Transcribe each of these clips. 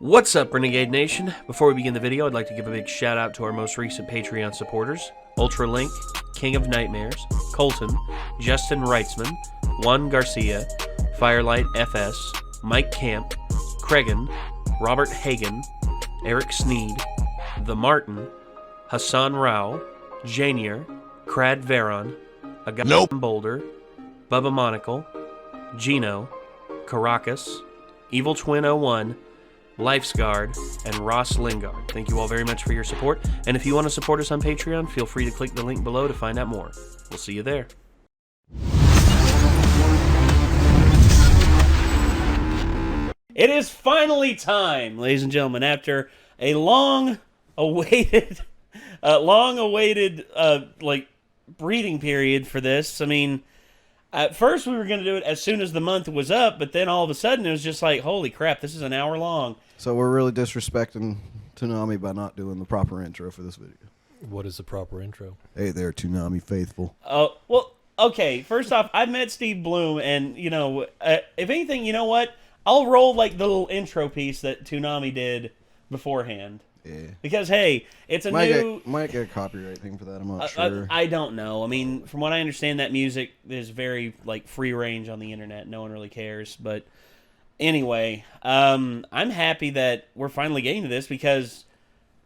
What's up, Renegade Nation? Before we begin the video, I'd like to give a big shout out to our most recent Patreon supporters: Ultralink, King of Nightmares, Colton, Justin Reitzman, Juan Garcia, Firelight FS, Mike Camp, Cregan, Robert Hagen, Eric Sneed, The Martin, Hassan Rao, Janier, Crad Veron, Agam Boulder, Bubba Monocle, Gino, Caracas, Evil Twin 01, Lifesguard, and Ross Lingard. Thank you all very much for your support, and if you want to support us on Patreon, feel free to click the link below to find out more. We'll see you there. It is finally time, ladies and gentlemen, after a long-awaited, breathing period for this. I mean, at first we were going to do it as soon as the month was up, but then all of a sudden it was just like, holy crap, this is an hour long. So we're really disrespecting Toonami by not doing the proper intro for this video. What is the proper intro? Hey there, Toonami faithful. Oh, well, okay, first off, I've met Steve Bloom, and, you know, if anything, you know what? I'll roll, like, the little intro piece that Toonami did beforehand. Yeah. Because, hey, it's a might get a copyright thing for that, I'm not sure. I don't know. I mean, from what I understand, that music is very, like, free range on the internet. No one really cares. But anyway, I'm happy that we're finally getting to this, because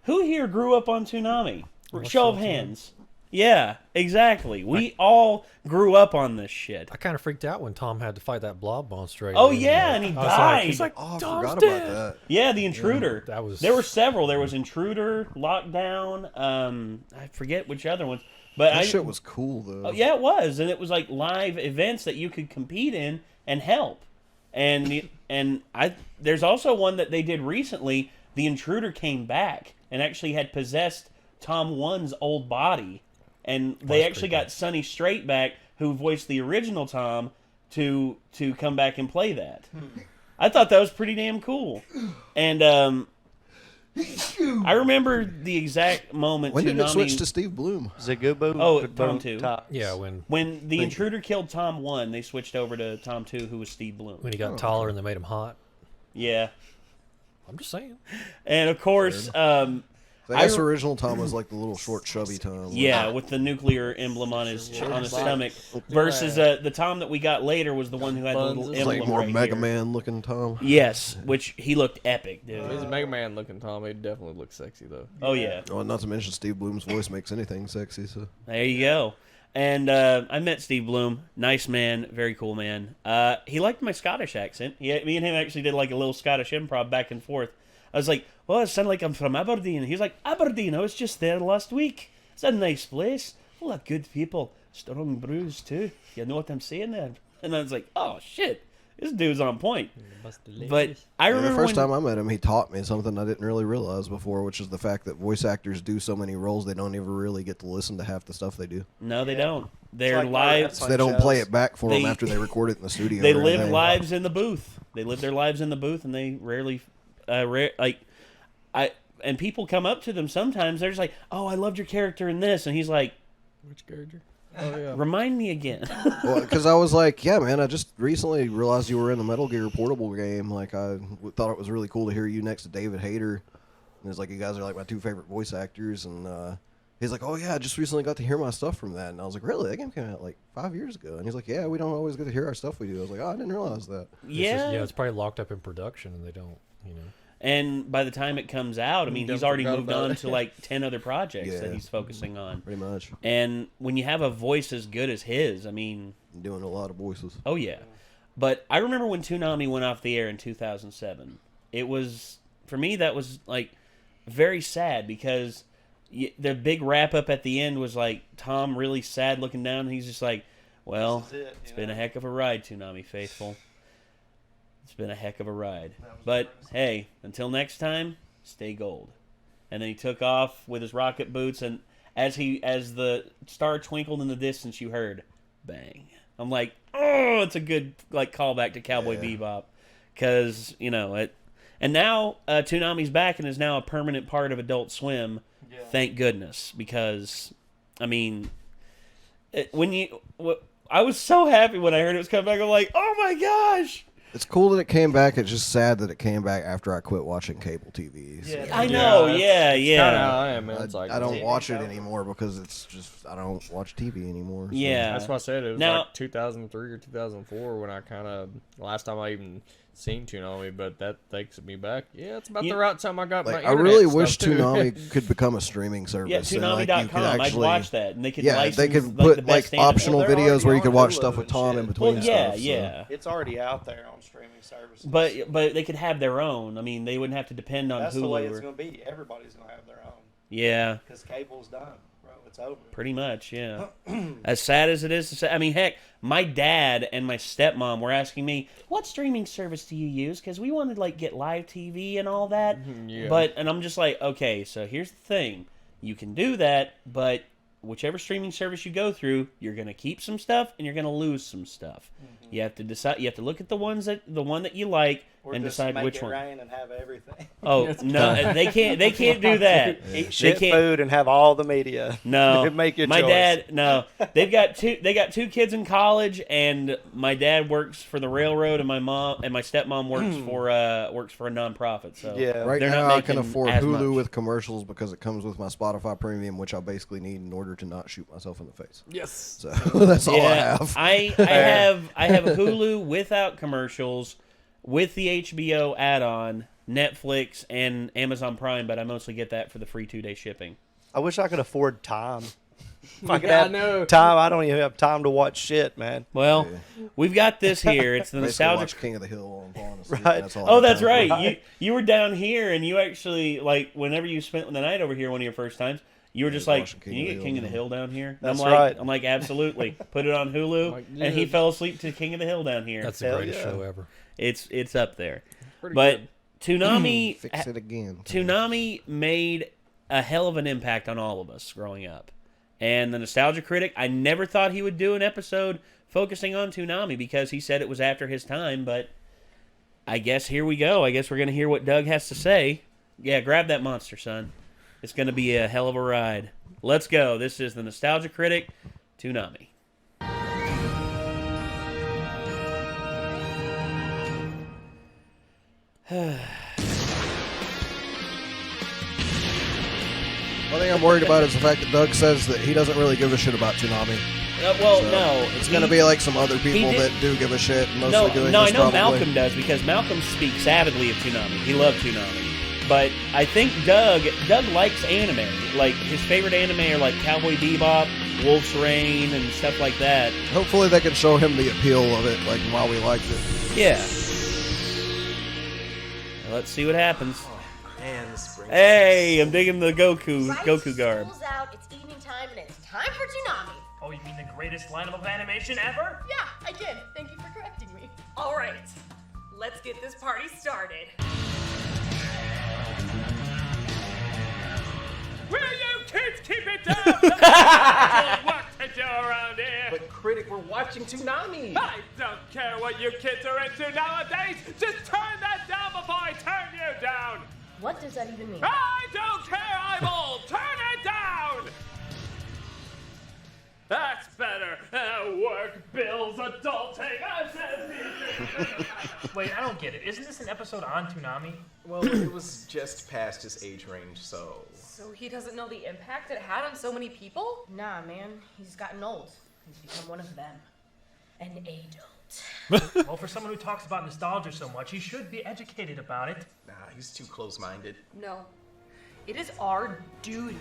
who here grew up on Toonami? Show of hands. Yeah, exactly. We all grew up on this shit. I kind of freaked out when Tom had to fight that blob monster. Oh, yeah, and he died. He's like, I Tom's forgot dead. about that. Yeah, the Intruder. Yeah, that was... There were several. There was Intruder, Lockdown, I forget which other ones. But That shit was cool, though. Oh, yeah, it was. And it was like live events that you could compete in and help. And there's also one that they did recently. The Intruder came back and actually had possessed Tom 1's old body. And they actually got Sonny Strait back, who voiced the original Tom, to come back and play that. I thought that was pretty damn cool. And I remember the exact moment. When did it switch to Steve Bloom? Zagubo. Oh, Tom 2. Yeah, when the Intruder killed Tom 1, they switched over to Tom 2, who was Steve Bloom. When he got taller and they made him hot. Yeah. I'm just saying. And of course, I guess original Tom was like the little short, chubby Tom. Yeah, with the nuclear emblem on his stomach. Versus the Tom that we got later was the one who had the little emblem like more right Mega here. Man looking Tom. Yes, which he looked epic, dude. If he's a Mega Man looking Tom, he definitely looks sexy though. Oh yeah. Well, not to mention Steve Bloom's voice makes anything sexy. So there you go. And I met Steve Bloom. Nice man, very cool man. He liked my Scottish accent. Me and him actually did like a little Scottish improv back and forth. I was like, well, it sounded like I'm from Aberdeen. He's like, Aberdeen, I was just there last week. It's a nice place. Full of good people. Strong brews, too. You know what I'm saying there? And I was like, oh, shit. This dude's on point. But I remember the first time I met him, he taught me something I didn't really realize before, which is the fact that voice actors do so many roles, they don't ever really get to listen to half the stuff they do. No, they don't. They're live. So they don't play it back for them after they record it in the studio. They live lives in the booth. They live their lives in the booth, and they rarely... and people come up to them sometimes. They're just like, "Oh, I loved your character in this," and he's like, "Which character?" Oh yeah. Remind me again. Well, because I was like, "Yeah, man, I just recently realized you were in the Metal Gear Portable game. Like, I thought it was really cool to hear you next to David Hayter. And it's like you guys are like my two favorite voice actors." And he's like, "Oh yeah, I just recently got to hear my stuff from that." And I was like, "Really? That game came out like 5 years ago." And he's like, "Yeah, we don't always get to hear our stuff we do." I was like, "Oh, I didn't realize that." Yeah, it's probably locked up in production, and they don't, you know. And by the time it comes out, I mean, he's already moved on to like 10 other projects that he's focusing on. Pretty much. And when you have a voice as good as his, I mean... Doing a lot of voices. Oh, yeah. But I remember when Toonami went off the air in 2007. It was... For me, that was, like, very sad because the big wrap-up at the end was, like, Tom really sad looking down. And he's just like, well, it's been a heck of a ride, Toonami faithful. It's been a heck of a ride. But, hey, until next time, stay gold. And then he took off with his rocket boots, and as the star twinkled in the distance, you heard, bang. I'm like, oh, it's a good like callback to Cowboy Bebop. Because, you know, it... And now, Toonami's back and is now a permanent part of Adult Swim. Yeah. Thank goodness. Because, I mean, I was so happy when I heard it was coming back. I'm like, oh my gosh! It's cool that it came back. It's just sad that it came back after I quit watching cable TV. So. Yeah, I know, yeah. Kinda how I am, man. It's like I don't watch it anymore because it's just I don't watch TV anymore. So. Yeah. That's why I said it was Now- like 2003 or 2004 when I kind of last time I even seen Toonami, but that takes me back. Yeah, it's about the right time I got Like, my I internet really stuff, wish too. Toonami could become a streaming service. Yeah, and, like, you Toonami.com. could I'd actually- watch that, and they could Yeah, license they could like, put the like best anime. optional Well, they're videos where you already could on watch Hulu stuff with and Tom shit. in between Well, yeah, stuff. so. yeah. It's already out there on streaming services. But they could have their own. I mean, they wouldn't have to depend on that's Hulu. the way or- it's going to be. Everybody's going to have their own yeah, because cable's done, bro. It's over. pretty much. Yeah. As sad as it is to say, I mean, heck, my dad and my stepmom were asking me, "What streaming service do you use?" Because we wanted to like get live TV and all that. Yeah. And I'm just like, okay, so here's the thing: you can do that, but whichever streaming service you go through, you're gonna keep some stuff and you're gonna lose some stuff. You have to decide. You have to look at the one that you like Or and just decide make which it one. rain and have everything. Oh no, they can't. They can't do that. Eat They shit can't. food and have all the media. No, Make your my choice. dad. No, they got two kids in college, and my dad works for the railroad, and my stepmom works for a nonprofit. So Yeah. Right they're now, not I can making afford as Hulu much. with commercials because it comes with my Spotify Premium, which I basically need in order to not shoot myself in the face. Yes. So that's all I Yeah, have. I have Hulu without commercials, with the HBO add-on, Netflix, and Amazon Prime, but I mostly get that for the free 2-day shipping. I wish I could afford time. If I could Yeah, I have know. time, I don't even have time to watch shit, man. Well, we've got this here. It's the Basically nostalgic. watch King of the Hill on falling asleep. Right. That's all Oh, I that's have time for. right. You were down here, and you actually like whenever you spent the night over here, one of your first times, you were just like, watching "Can King you of get the King Hill of the Hill down here?" And That's I'm like, right. I'm like, absolutely. Put it on Hulu, Like, and he yeah. fell asleep to King of the Hill down here. That's the Hell greatest yeah. show ever. It's up there. Pretty But good. Toonami, Fix it again. Toonami made a hell of an impact on all of us growing up. And the Nostalgia Critic, I never thought he would do an episode focusing on Toonami because he said it was after his time, but I guess here we go. I guess we're going to hear what Doug has to say. Yeah, grab that monster, son. It's going to be a hell of a ride. Let's go. This is the Nostalgia Critic, Toonami. One thing I'm worried about is the fact that Doug says that he doesn't really give a shit about Toonami. Well, So no. It's going to be like some other people did- that do give a shit, mostly No, doing no, I this know probably. Malcolm does because Malcolm speaks avidly of Toonami. He loved Toonami. But I think Doug likes anime. Like, his favorite anime are like Cowboy Bebop, Wolf's Rain, and stuff like that. Hopefully they can show him the appeal of it, like while we liked it. Yeah. Let's see what happens. Man, this brings Hey, I'm digging the Goku Right, garb. school's out, it's evening time, and it's time for Toonami. Oh, you mean the greatest lineup of animation ever? Yeah, I did. Thank you for correcting me. All right, let's get this party started. Will you kids keep it down? There's work to do around here. But Critic, we're watching Toonami. I don't care what you kids are into nowadays. Just turn that down before I turn you down. What does that even mean? I don't care, eyeball. Turn it down. That's better. Work, bills, adulting. I said these. Wait, I don't get it. Isn't this an episode on Toonami? Well, it was just past his age range, so. So he doesn't know the impact it had on so many people? Nah, man. He's gotten old. He's become one of them. An adult. Well, for someone who talks about nostalgia so much, he should be educated about it. Nah, he's too close-minded. No. It is our duty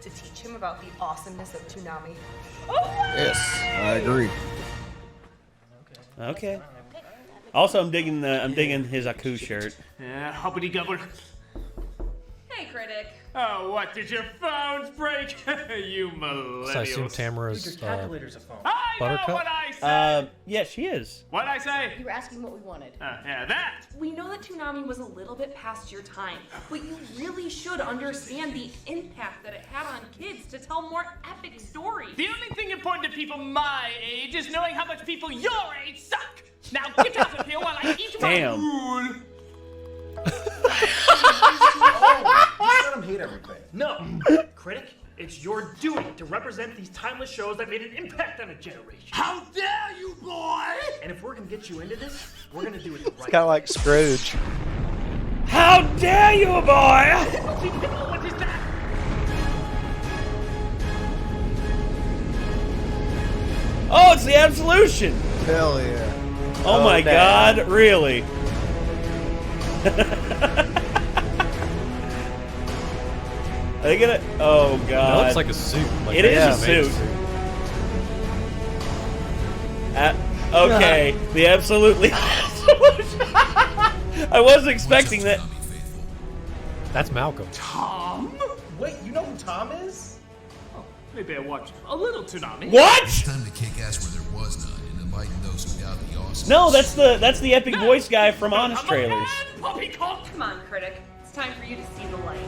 to teach him about the awesomeness of Toonami. Yes, I agree. Okay. Also, I'm digging his Aku shirt. Yeah, hoppity gubber. Hey, Critic. Oh, what, did your phones break? You So I assume millennials. Tamara's Calculator's a phone. I Buttercup? know what I said. Yeah, she is. What'd I say? You were asking what we wanted. Yeah, that. We know that Toonami was a little bit past your time, but you really should understand the impact that it had on kids to tell more epic stories. The only thing important to people my age is knowing how much people your age suck. Now get out of here while I eat my Damn. food. Just let him hate everything. No, Critic, it's your duty to represent these timeless shows that made an impact on a generation. How dare you, boy! And if we're gonna get you into this, we're gonna do it the right It's kind of like Scrooge. How dare you, boy! What is that? Oh, it's the Absolution! Hell yeah. Oh my damn. God, really? Are they gonna? Oh God! It looks like a suit. Like It they is a made suit. Okay, the absolutely. I wasn't expecting that. That's Malcolm. Tom? Wait, you know who Tom is? Oh, maybe I watched a little Toonami. What? It's time to kick ass where there was none and enlighten those who doubt the awesome. No, that's the epic voice guy from Honest Trailers. Come on, Critic. It's time for you to see the light.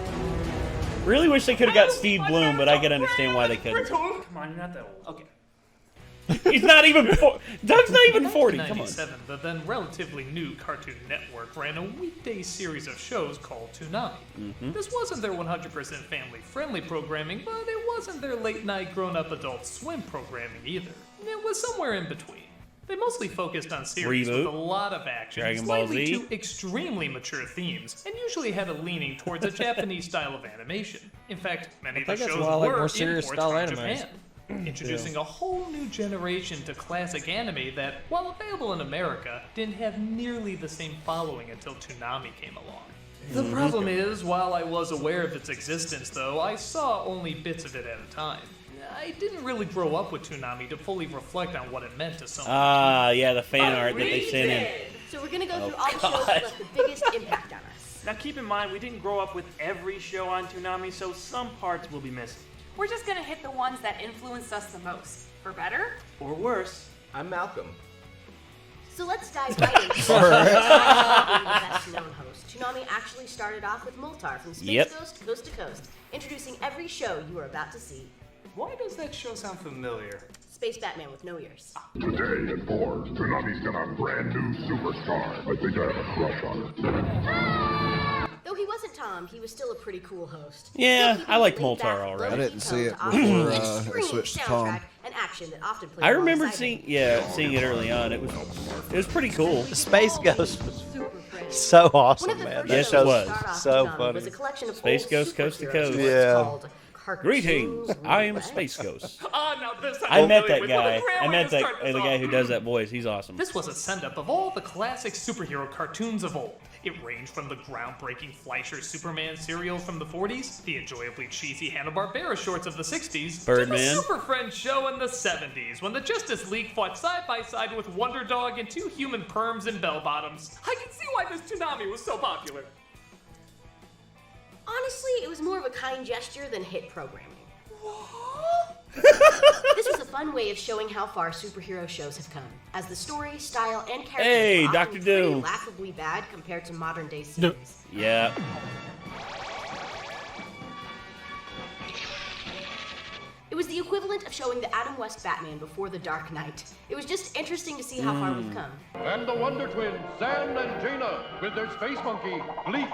Really wish they could have got Steve Bloom, but I can understand why they couldn't. Come on, you're not that old. Okay. He's not even. Doug's not even 40. Come on. 1997, the then relatively new Cartoon Network ran a weekday series of shows called Toonami. This wasn't their 100% family-friendly programming, but it wasn't their late-night grown-up Adult Swim programming either. It was somewhere in between. They mostly focused on series with a lot of action, Dragon Ball slightly Z. to extremely mature themes, and usually had a leaning towards a Japanese style of animation. In fact, many of the think that's shows why I like were more serious imports style from animes. Japan. Introducing a whole new generation to classic anime that, while available in America, didn't have nearly the same following until Toonami came along. The problem is, while I was aware of its existence though, I saw only bits of it at a time. I didn't really grow up with Toonami to fully reflect on what it meant to someone. Ah, yeah, the fan art that they sent in. So we're gonna go through all the shows that left the biggest impact on us. Now keep in mind, we didn't grow up with every show on Toonami, so some parts will be missing. We're just gonna hit the ones that influenced us the most. For better? Or worse. I'm Malcolm. So let's dive right into the best known host. Toonami actually started off with Moltar from Space Ghost Coast to Coast, introducing every show you are about to see. Why does that show sound familiar? Space Batman with no ears. Today at 4, Toonami's got a brand new superstar. I think I have a crush on her. Though he wasn't Tom, he was still a pretty cool host. Yeah, I like Moltar already. I didn't see it before I switched to Tom. And action that often played I remember alongside seeing it early on. It was pretty cool. Space Ghost was so awesome, man. That Yes, it show's was. so Toonami funny. was a collection of Space old Ghost Coast to superheroes Coast. Yeah. called Greetings, Cartoons I am Red. Space Ghost. Now this I met that with guy. a great I way met to that start this the guy off. who does that voice. He's awesome. This was a send-up of all the classic superhero cartoons of old. It ranged from the groundbreaking Fleischer Superman serials from the 40s, the enjoyably cheesy Hanna-Barbera shorts of the 60s, Birdman. to the Super Friends show in the 70s, when the Justice League fought side by side with Wonder Dog and two human perms and bell-bottoms. I can see why this Toonami was so popular. Honestly, it was more of a kind gesture than hit programming. This was a fun way of showing how far superhero shows have come, as the story, style, and characters Hey, are Dr. often pretty Doom. laughably bad compared to modern-day series. Yeah. It was the equivalent of showing the Adam West Batman before The Dark Knight. It was just interesting to see how far we've come. And the Wonder Twins, Sam and Gina, with their space monkey, Bleak.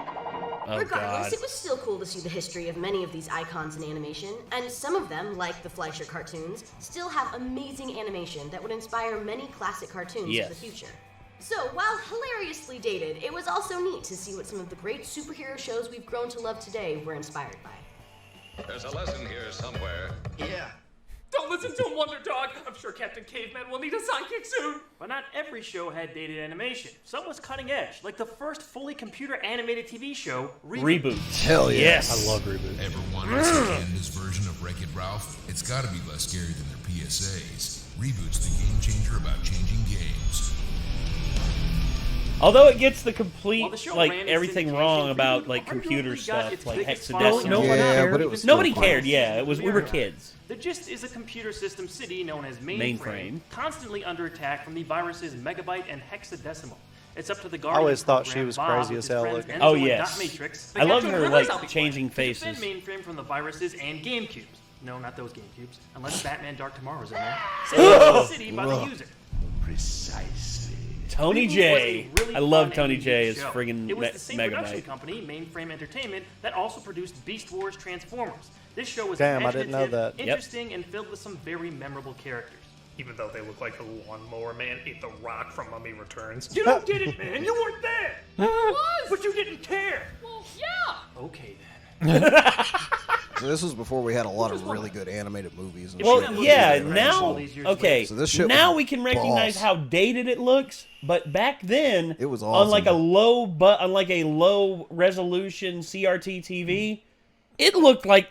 Oh Regardless, God. it was still cool to see the history of many of these icons in animation, and some of them, like the Fleischer cartoons, still have amazing animation that would inspire many classic cartoons of the future. So, while hilariously dated, it was also neat to see what some of the great superhero shows we've grown to love today were inspired by. There's a lesson here somewhere. Yeah. Don't listen to him, Wonder Dog! I'm sure Captain Caveman will need a sidekick soon! But not every show had dated animation. Some was cutting edge, like the first fully computer-animated TV show, Reboot. Hell yeah. Yes. I love Reboot. Ever wonder what's Canada's version of Wreck-It Ralph? It's gotta be less scary than their PSAs. Reboot's the game changer about changing games. Although it gets the complete, While the show like, ran in everything syndication, wrong Reboot about, like, arguably computer got stuff, its like biggest hexadecimal. following. Yeah, but it was Nobody still cared, fun. yeah. We were kids. The gist is a computer system city known as Mainframe. constantly under attack from the viruses Megabyte and Hexadecimal. It's up to the I Guardian always thought she program, was Bob, crazy with as his hell friends looking. Enzo Oh, and yes. Dotmatrix, I love to her, realize like, how big changing it was, to faces. defend Mainframe from the viruses and GameCubes. No, not those GameCubes. Unless Batman Dark Tomorrow's in there. Saved the city by the user. Precisely. Tony Reboot J. was a really I love fun Tony and J unique as show. friggin' It was the same production Megabyte. company, Mainframe Entertainment, that also produced Beast Wars Transformers. This show was Damn, I didn't know imaginative, that. Yep. interesting, and filled with some very memorable characters. Even though they look like the lawnmower man ate the rock from Mummy Returns. You don't get it, man. You weren't there. I was, but you didn't care. Well, yeah. Okay then. So this was before we had a lot of really good animated movies. And Well, shit. yeah, now, okay, So this shit now was we can recognize boss. how dated it looks, but back then, It was on like a awesome. low resolution CRT TV, it looked like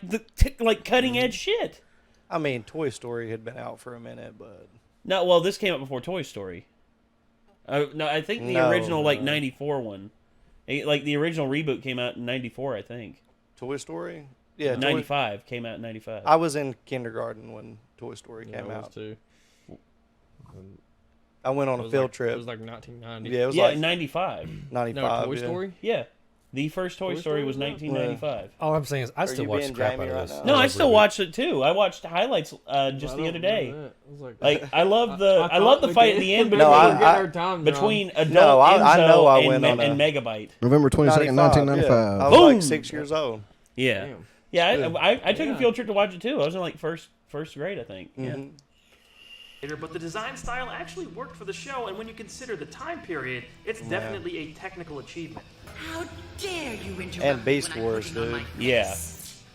like cutting edge shit. I mean, Toy Story had been out for a minute, but No, well, this came out before Toy Story. No, I think the No, original like no. '94 one, like the original reboot came out in '94, I think. Toy Story, yeah, '95 came out in '95. I was in kindergarten when Toy Story Yeah, came I was out. too. I went on It a was field like- trip. it was like 1990. Yeah, it was yeah, like 95. 95. No, Toy yeah. Story? Yeah, the first Toy Story was 1995. All I'm saying is I Are still you watch being the crap Jamie out right of this. now? No, I still watch it too. I watched highlights just I the don't other day. remember that. It was Like I love the I love the fight at the end No, between adult No, I Enzo know I and, went on and a- Megabyte. November 22nd, 1995. I was like 6 years old. Yeah, Damn. yeah. I took a Yeah. field trip to watch it too. I was in like first grade, I think. Yeah. But the design style actually worked for the show, and when you consider the time period, it's definitely a technical achievement. How dare you interrupt And Beast when I'm Wars, putting on dude. my Yeah.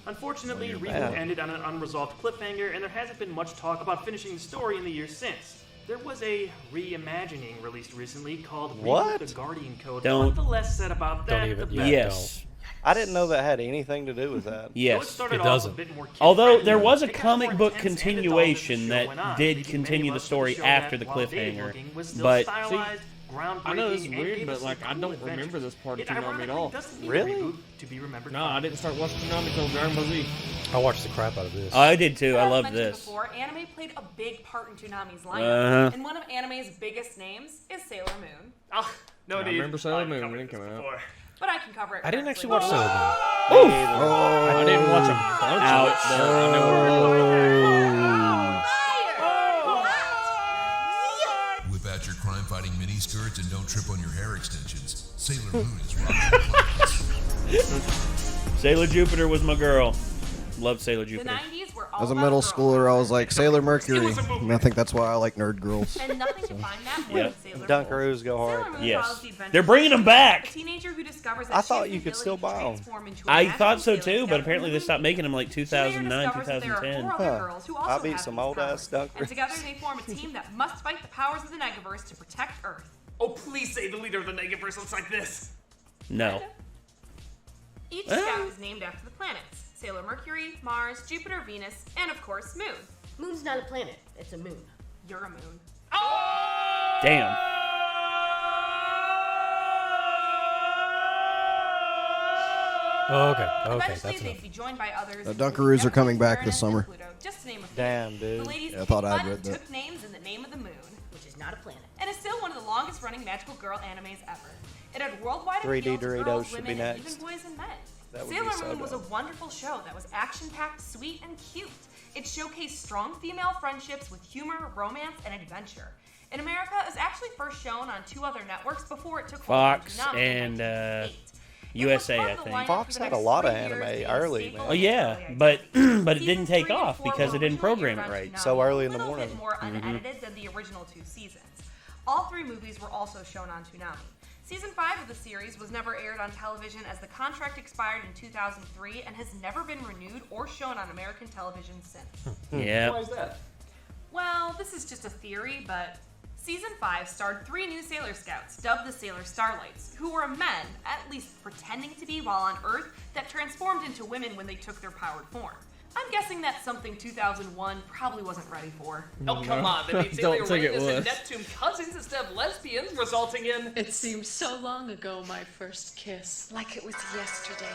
Unfortunately, Reboot bad. ended on an unresolved cliffhanger, and there hasn't been much talk about finishing the story in the years since. There was a reimagining released recently called What? Reboot the Guardian Code, Don't- but the less said about that, the better. Yes. I didn't know that had anything to do with that. Yes. It doesn't. Although there was a comic book continuation that did continue the story after the cliffhanger, but I know this is weird, but like I don't remember this part of Toonami at all. Really? To be remembered. No, I didn't start watching Toonami until Dragon Ball Z. I watched the crap out of this. I did too. I As love mentioned this. Before, anime played a big part in Toonami's lineup, Uh-huh. and one of anime's biggest names is Sailor Moon. Oh, no I need. remember Sailor I've Moon covered when it this came out. before. But I can cover it. I didn't very actually quickly. watch Sailor Moon. I didn't watch a bunch of it, but I know Whip out your crime-fighting miniskirts and don't trip on your hair extensions. Sailor Moon is rocking. Sailor Jupiter was my girl. Loved Sailor The Jupiter. 90s were all As a about middle girls. schooler, I was like Sailor Mercury, and I think that's why I like nerd girls. And nothing define that more Yep. than Sailor Moon. Dunkaroos go Sailor hard. Moon Yes. follows the adventures They're bringing them of back. A teenager who discovers that I she thought has the you could ability still to buy 'em. transform into a I magical thought so Sailor too, but Scout apparently they woman. stopped making them like She later 2009, discovers that there are 2010. 4 other girls who also I beat have some these old-ass powers. Dunkaroos. And together they form a team that must fight the powers of the Negaverse to protect Earth. Oh, please say the leader of the Negaverse looks like this. No. Each scout is named after the planets: Sailor Mercury, Mars, Jupiter, Venus, and of course Moon. Moon's not a planet, it's a moon. You're a moon. Damn. Oh, okay. Okay, Eventually, that's they'd enough. be joined by others. The including Dunkaroos are coming Neptune, back this Uranus, and summer. Pluto, just to name a few. Damn, The dude. ladies Yeah, I thought kicked I'd butt read and that. took names in the name of the moon, Which is not a planet. and is still one of the longest running magical girl animes ever. It had worldwide 3D appeal to Doritos girls, should women, be and next. even boys and men. That would be Sailor so Moon was a dope. wonderful show that was action-packed, sweet, and cute. It showcased strong female friendships with humor, romance, and adventure. In America, it was actually first shown on 2 other networks before it took hold on Fox Toonami in and 1988. USA, part I of the think. lineup Fox for the had a next lot of 3 years, anime being a early, staple man. Oh yeah, but it didn't take Season 3 off and 4 because were it didn't originally program it aired on right. Toonami, So early in a the little bit morning. more unedited than the original 2 seasons. All 3 movies were also shown on Toonami. Season 5 of the series was never aired on television as the contract expired in 2003 and has never been renewed or shown on American television since. Yeah. Why is that? Well, this is just a theory, but Season 5 starred 3 new Sailor Scouts, dubbed the Sailor Starlights, who were men, at least pretending to be while on Earth, that transformed into women when they took their powered form. I'm guessing that's something 2001 probably wasn't ready for. Oh, come on. They made Don't Sailor think it Uranus and was. Neptune cousins instead of lesbians, resulting in... It seems so long ago, my first kiss. Like it was yesterday.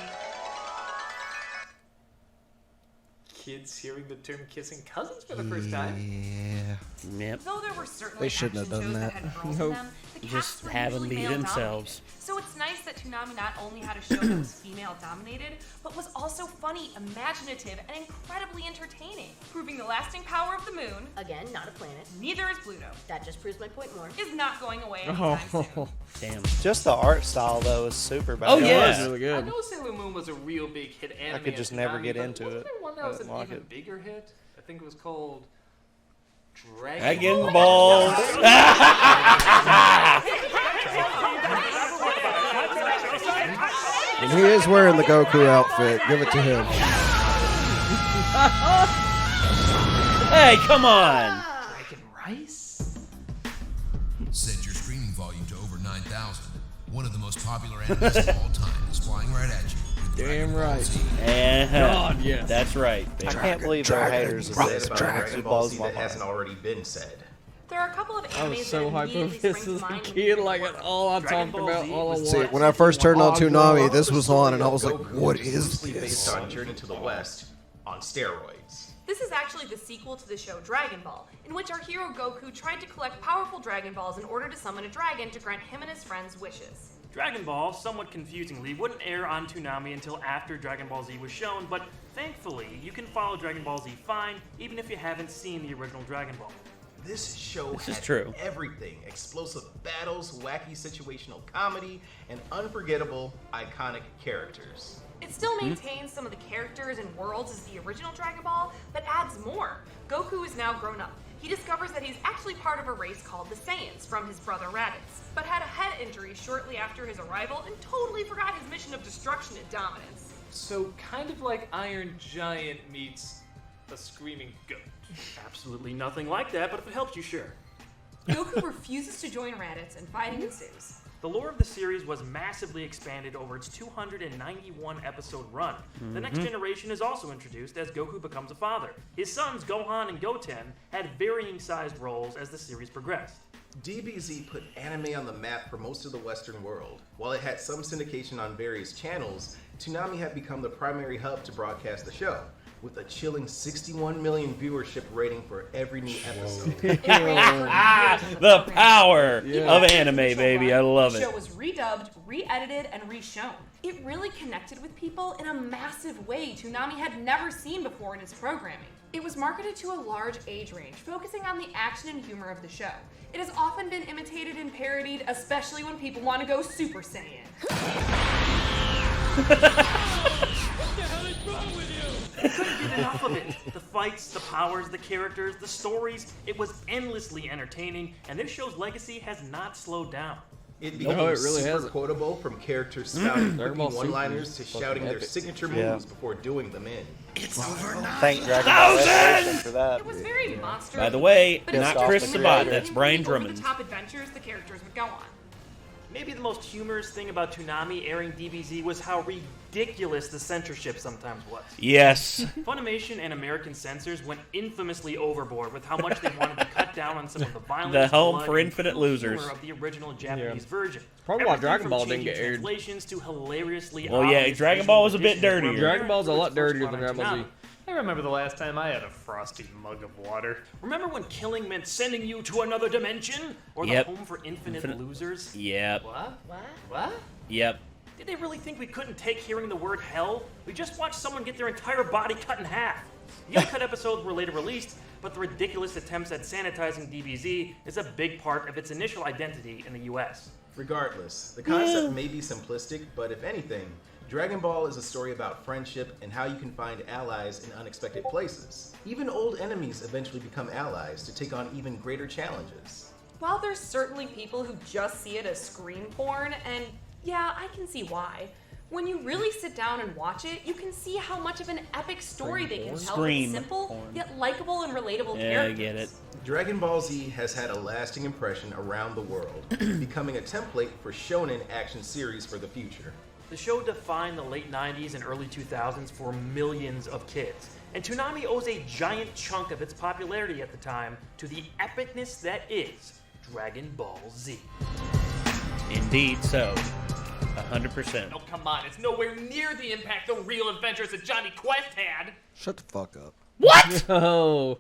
kids hearing the term kissing cousins for the first time. Yeah. Yep. Though there were certainly They shouldn't have action done shows that. had girls in them, the Just casts were have them usually be male themselves. dominated. So it's nice that Toonami not only had a show that was female dominated, but was also funny, imaginative, and incredibly entertaining. Proving the lasting power of the moon, Again, not a planet. neither is Pluto, That just proves my point more. is not going away anytime soon. Damn. Just the art style though is super bad. Oh, It yeah. was really I good. know Sailor Moon was a real big hit anime. I could just at never Toonami, get but into wasn't it. there one that I was an didn't like even it. bigger hit? I think it was called Dragon Ball. And he is wearing the Goku outfit. Give it to him. Hey, come on. Dragon Rice? Set your streaming volume to over 9,000. One of the most popular animes of all time is flying right at you. with Damn Dragon Ball right. Z. God, yes. That's right. I can't believe there are haters of Said this, about man. Dragon It Ball blows Z my that hasn't mind. already been said. There are a couple of I animes was so that hyped immediately for this spring as to a mind. kid. Like, all I Dragon talked Ball about Z all I was See, watched. when I first turned on Toonami, this was on, and I The was like, Goku what was is loosely this? based on Journey to the West on steroids. This is actually the sequel to the show Dragon Ball, in which our hero Goku tried to collect powerful Dragon Balls in order to summon a dragon to grant him and his friends wishes. Dragon Ball, somewhat confusingly, wouldn't air on Toonami until after Dragon Ball Z was shown, but thankfully, you can follow Dragon Ball Z fine, even if you haven't seen the original Dragon Ball. This show This is had true. everything: explosive battles, wacky situational comedy, and unforgettable, iconic characters. It still maintains some of the characters and worlds as the original Dragon Ball, but adds more. Goku is now grown up. He discovers that he's actually part of a race called the Saiyans from his brother Raditz, but had a head injury shortly after his arrival and totally forgot his mission of destruction and dominance. So kind of like Iron Giant meets a screaming goat. Absolutely nothing like that, but if it helps you, sure. Goku refuses to join Raditz and fighting ensues. The lore of the series was massively expanded over its 291 episode run. The next generation is also introduced as Goku becomes a father. His sons, Gohan and Goten, had varying sized roles as the series progressed. DBZ put anime on the map for most of the Western world. While it had some syndication on various channels, Toonami had become the primary hub to broadcast the show, with a chilling 61 million viewership rating for every new episode. The power of anime, baby. I love The it. show was redubbed, re-edited, and reshown. It really connected with people in a massive way Toonami had never seen before in its programming. It was marketed to a large age range, focusing on the action and humor of the show. It has often been imitated and parodied, especially when people want to go Super Saiyan. Couldn't get enough of it. The fights, the powers, the characters, the stories, it was endlessly entertaining, and this show's legacy has not slowed down. It became No, it really super hasn't. quotable, from characters spouting Dragon Ball quippy Super one-liners is to fucking shouting their epic. signature Yeah. moves before doing them in. Thank Dragon Ball Revelation for that. It was very monster. By the way, but it not was Chris just Sabat, really that's Brian over Drummond. the top adventures the characters would go on. Maybe the most humorous thing about Toonami airing DBZ was how ridiculous the censorship sometimes was. Yes. Funimation and American censors went infamously overboard with how much they wanted to cut down on some of the violence, The home blood, for and infinite cruel losers. humor of the original Japanese version. Probably why Everything Dragon from Ball didn't changing get aired. translations to hilariously Well, yeah, obvious Dragon visual Ball was a bit additions were dirtier. Dragon Ball's a lot apparent for the dirtier first than run on Dragon Ball Z. Toonami. I remember the last time I had a frosty mug of water. Remember when killing meant sending you to another dimension? Or Yep. the home for infinite losers? Yep. What? Yep. Did they really think we couldn't take hearing the word hell? We just watched someone get their entire body cut in half. The uncut episodes were later released, but the ridiculous attempts at sanitizing DBZ is a big part of its initial identity in the US. Regardless, the concept may be simplistic, but if anything, Dragon Ball is a story about friendship and how you can find allies in unexpected places. Even old enemies eventually become allies to take on even greater challenges. While there's certainly people who just see it as screen porn, and yeah, I can see why. When you really sit down and watch it, you can see how much of an epic story they can tell with simple, yet likable and relatable Yeah, characters. I get it. Dragon Ball Z has had a lasting impression around the world, becoming a template for shonen action series for the future. The show defined the late 90s and early 2000s for millions of kids, and Toonami owes a giant chunk of its popularity at the time to the epicness that is Dragon Ball Z. Indeed so. 100%. Oh, come on. It's nowhere near the impact the real adventures that Jonny Quest had. Shut the fuck up. What? Oh.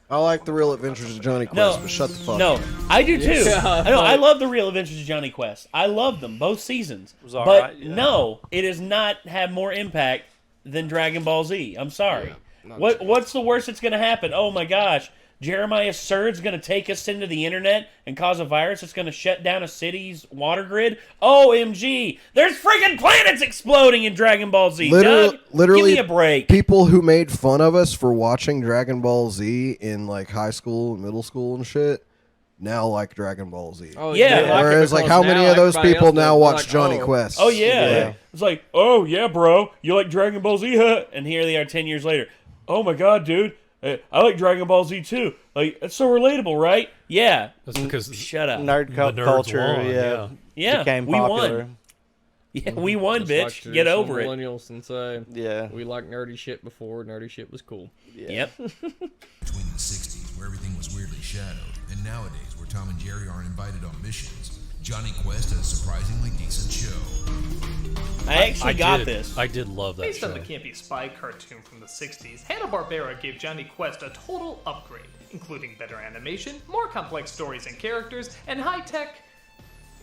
I like the real adventures of Jonny Quest, but shut the fuck up. No, I do too. Yeah, I love the real adventures of Jonny Quest. I love them, both seasons. It was all but right, yeah. no, it does not have more impact than Dragon Ball Z. I'm sorry. What's the worst that's going to happen? Oh my gosh. Jeremiah Surd's going to take us into the internet and cause a virus that's going to shut down a city's water grid? OMG! There's freaking planets exploding in Dragon Ball Z, Doug! Literally, give me a break. People who made fun of us for watching Dragon Ball Z in like high school and middle school and shit now like Dragon Ball Z. Oh, yeah. Whereas, like, how many of those people now watch Jonny Quest? Oh, yeah. It's like, oh, yeah, bro. You like Dragon Ball Z, huh? And here they are 10 years later. Oh, my God, dude. I like Dragon Ball Z too. Like, it's so relatable, right? Yeah. That's because shut up. Nerd culture, won, yeah. became we popular. won. Yeah, we won, Just bitch. like Get over it. Millennials and say, Yeah. we like nerdy shit before nerdy shit was cool. Yeah. Yep. Between the 60s, where everything was weirdly shadowed, and nowadays, where Tom and Jerry aren't invited on missions, Jonny Quest has a surprisingly decent show. I actually got this. I did love that Based show. on the campy spy cartoon from the 60s, Hanna-Barbera gave Jonny Quest a total upgrade, including better animation, more complex stories and characters, and high-tech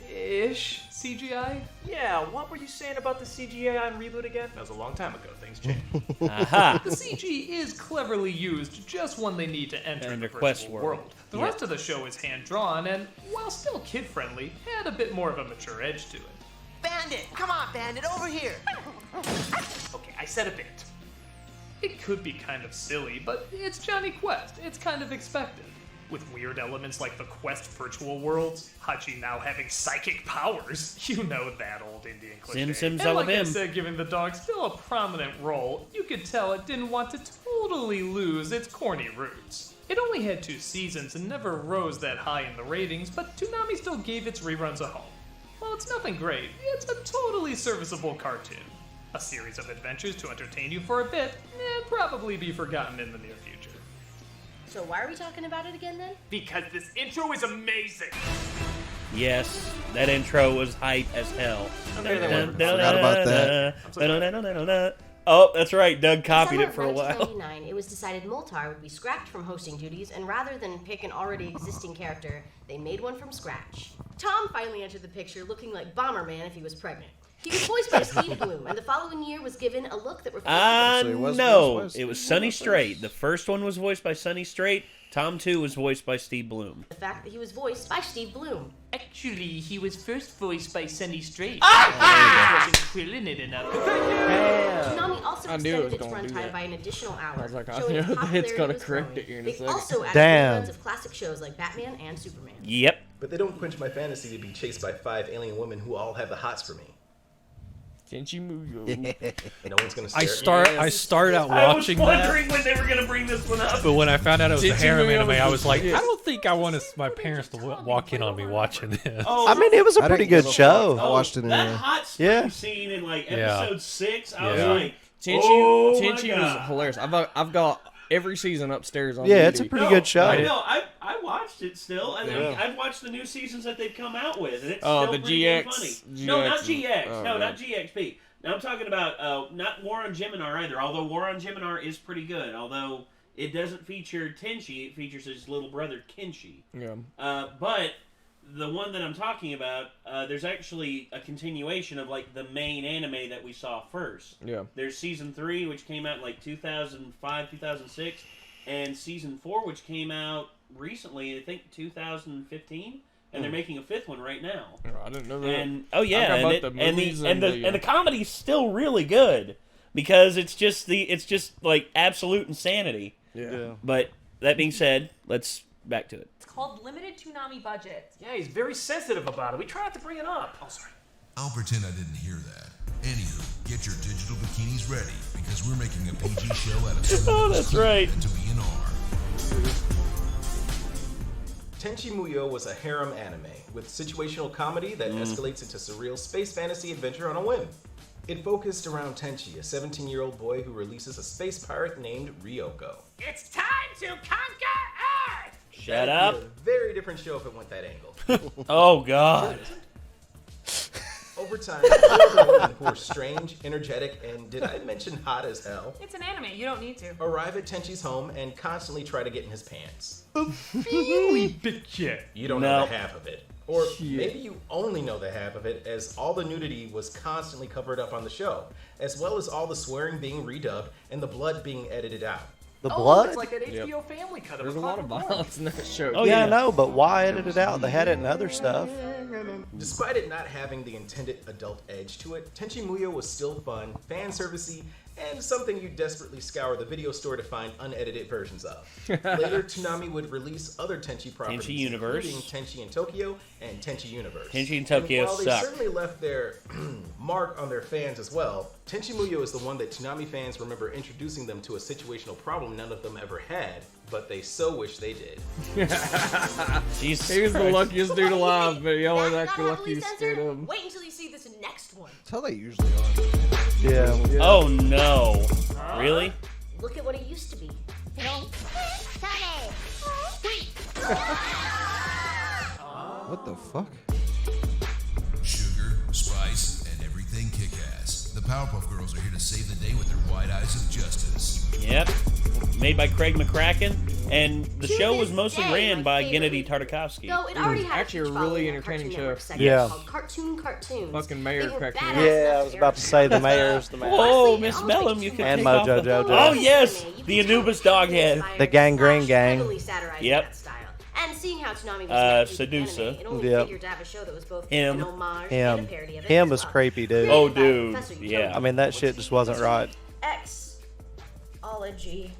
ish CGI? Yeah, what were you saying about the CGI on Reboot again? That was a long time ago. Things changed. Aha. The CG is cleverly used just when they need to enter the Quest virtual world. world. The rest of the show is hand-drawn and, while still kid-friendly, had a bit more of a mature edge to it. Bandit! Come on, Bandit, over here! Okay, I said a bit. It could be kind of silly, but it's Jonny Quest. It's kind of expected. With weird elements like the Quest virtual worlds, Hachi now having psychic powers. You know that old Indian cliche. Sim And like I Salabim. said, giving the dog still a prominent role, you could tell it didn't want to totally lose its corny roots. It only had 2 seasons and never rose that high in the ratings, but Toonami still gave its reruns a home. While it's nothing great, it's a totally serviceable cartoon. A series of adventures to entertain you for a bit, and probably be forgotten in the near future. So why are we talking about it again then? Because this intro is amazing! Yes, that intro was hype as hell. Forgot about that. Oh, that's right. Doug copied Summer it for a of while. 1999, it was decided Moltar would be scrapped from hosting duties, and rather than pick an already existing character, they made one from scratch. Tom finally entered the picture looking like Bomberman if he was pregnant. He was voiced by Steve Bloom, and the following year was given a look that reflected... No, it was Sonny Strait. The first one was voiced by Sonny Strait. Tom 2 was voiced by Steve Bloom. The fact that he was voiced by Steve Bloom. Actually, he was first voiced by Sonny Strait. Ah! Wasn't krillin' it enough. Toonami also I knew it was extended its gonna do runtime that. by an additional hour. I was like, I showing know its that it's popularity gonna was correct growing. it here in a They second. also added Damn. reruns of classic shows like Batman and Superman. Yep. But they don't quench my fantasy to be chased by 5 alien women who all have the hots for me. Tenchi Muyo. No one's gonna stare at me. I started out I was watching wondering that, when they were going to bring this one up. but when I found out it was a Tenchi harem Muyo anime, was I was like, yeah. I don't think I want my parents to walk in on me watching this. Oh, I mean, it was a I pretty didn't good give a fuck. show. I watched it in that a... hot spring Yeah. scene in like Yeah. episode 6, I was Yeah. like, Tenchi, oh my Tenchi was God. hilarious. I've got every season upstairs on Yeah, it's a DVD. pretty good show. I watched it still. I mean, Yeah. I've watched the new seasons that they've come out with, and it's Oh, still the pretty damn GX. funny. No, not GX. Oh, no, right. not GXP. Now I'm talking about not War on Geminar either. Although War on Geminar is pretty good. Although it doesn't feature Tenchi, it features his little brother Kenshi. Yeah. But the one that I'm talking about, there's actually a continuation of like the main anime that we saw first. Yeah. There's season 3, which came out in like 2005, 2006, and season 4, which came out recently, I think 2015. And they're making a 5th one right now. Oh, I didn't know that. And oh yeah, I've got and, both the and movies the comedy's still really good because it's just like absolute insanity. Yeah. But that being said, let's back to it. It's called Limited Toonami Budget. Yeah, he's very sensitive about it. We try not to bring it up. Oh, sorry. I'll pretend I didn't hear that. Anywho, get your digital bikinis ready because we're making a PG show out of something Oh, that was that's clear right. and to be an R. Tenchi Muyo was a harem anime with situational comedy that escalates into surreal space fantasy adventure on a whim. It focused around Tenchi, a 17-year-old boy who releases a space pirate named Ryoko. It's time to conquer Earth! Shut That'd up. be a very different show if it went that angle. Oh God. Over time, all of the women who are strange, energetic, and did I mention hot as hell, It's an anime. You don't need to. arrive at Tenchi's home and constantly try to get in his pants. Bitch. You don't know the half of it. Or maybe you only know the half of it, as all the nudity was constantly covered up on the show, as well as all the swearing being redubbed and the blood being edited out. The blood? It's like that HBO family cut of There's a lot of violence in that show. Oh, yeah, I know, but why edit it out? They had it in other stuff. Despite it not having the intended adult edge to it, Tenchi Muyo was still fun, fan servicey, and something you desperately scour the video store to find unedited versions of. Later, Toonami would release other Tenchi properties, Tenchi Universe, including Tenchi in Tokyo and Tenchi Universe. Tenchi in Tokyo and while they suck. certainly left their mark on their fans as well, Tenchi Muyo is the one that Toonami fans remember introducing them to a situational problem none of them ever had, but they so wish they did. Jesus He was the Christ. luckiest dude alive, but he always Not acted heavily like he was censored? scared of him. Wait until you see this next one. That's how they usually are. Yeah. Oh no. Really? Look at what it used to be. What the fuck? Sugar, spice, and everything kick-ass. The Powerpuff Girls are here to save the day with their wide eyes of justice. Yep. Made by Craig McCracken, and the show was mostly ran by Gennady Tartakovsky. No, it already had Actually, a really entertaining show. Yeah. Called Cartoons. Fucking Mayor They were cracked me up. badass Yeah, I was about to say the mayor's the mayor. Whoa, Miss Mellum, you can And take off Mojo the... Jojo. Oh yes, the Anubis Doghead. The Gangrene Gang. Yep. And seeing how Toonami was Sedusa. anime, it only Yep. figured to have a show that was both Him. an homage and Him. a parody of it. Him as was well. creepy, dude. Oh, Created by dude. Professor Yeah. Utoni, I mean, that shit just wasn't right. Xology.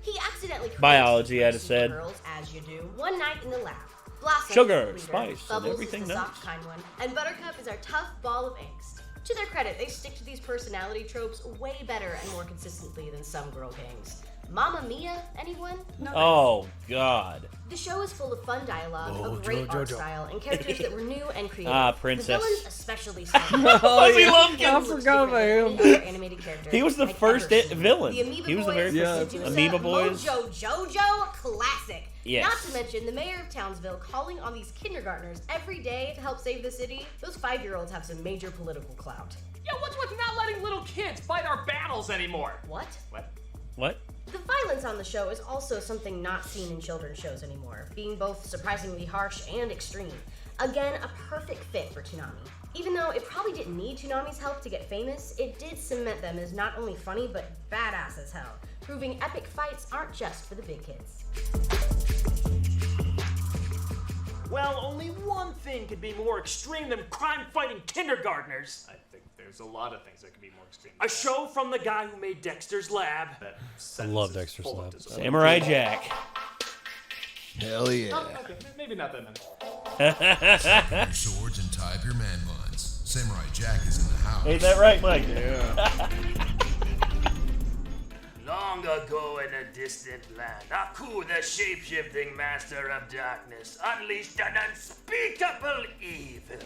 He accidentally created Biology, I'd have super said. girls, as you do, one night in the lab. Blossom Sugar, is the leader, spice, and Bubbles everything is the else. soft, kind one, and Buttercup is our tough ball of angst. To their credit, they stick to these personality tropes way better and more consistently than some girl gangs. Mamma Mia, anyone? No. Oh God. The show is full of fun dialogue, a great art style, and characters that were new and creative. Ah, Princess. The villains especially stand Fuzzy Lumpkin. I forgot about him. Animated character He was the I've first ever seen. villain. The Amoeba He was the Boys, very first. Sedusa, Amoeba Boys. Mojo Jojo, classic. Yes. Not to mention the mayor of Townsville calling on these kindergartners every day to help save the city. Those 5-year-olds have some major political clout. Yeah, what's with not letting little kids fight our battles anymore? What? What? The violence on the show is also something not seen in children's shows anymore, being both surprisingly harsh and extreme. Again, a perfect fit for Toonami. Even though it probably didn't need Toonami's help to get famous, it did cement them as not only funny but badass as hell, proving epic fights aren't just for the big kids. Well, only one thing could be more extreme than crime-fighting kindergartners. I think there's a lot of things that could be more extreme. A show from the guy who made Dexter's Lab. I love Dexter's Lab. Samurai Jack. Hell yeah. Oh, okay, maybe not that many. Strap your swords and tie up your man buns. Samurai Jack is in the house. Ain't that right, Mike? Yeah. Long ago in a distant land, Aku, the shape-shifting master of darkness, unleashed an unspeakable evil.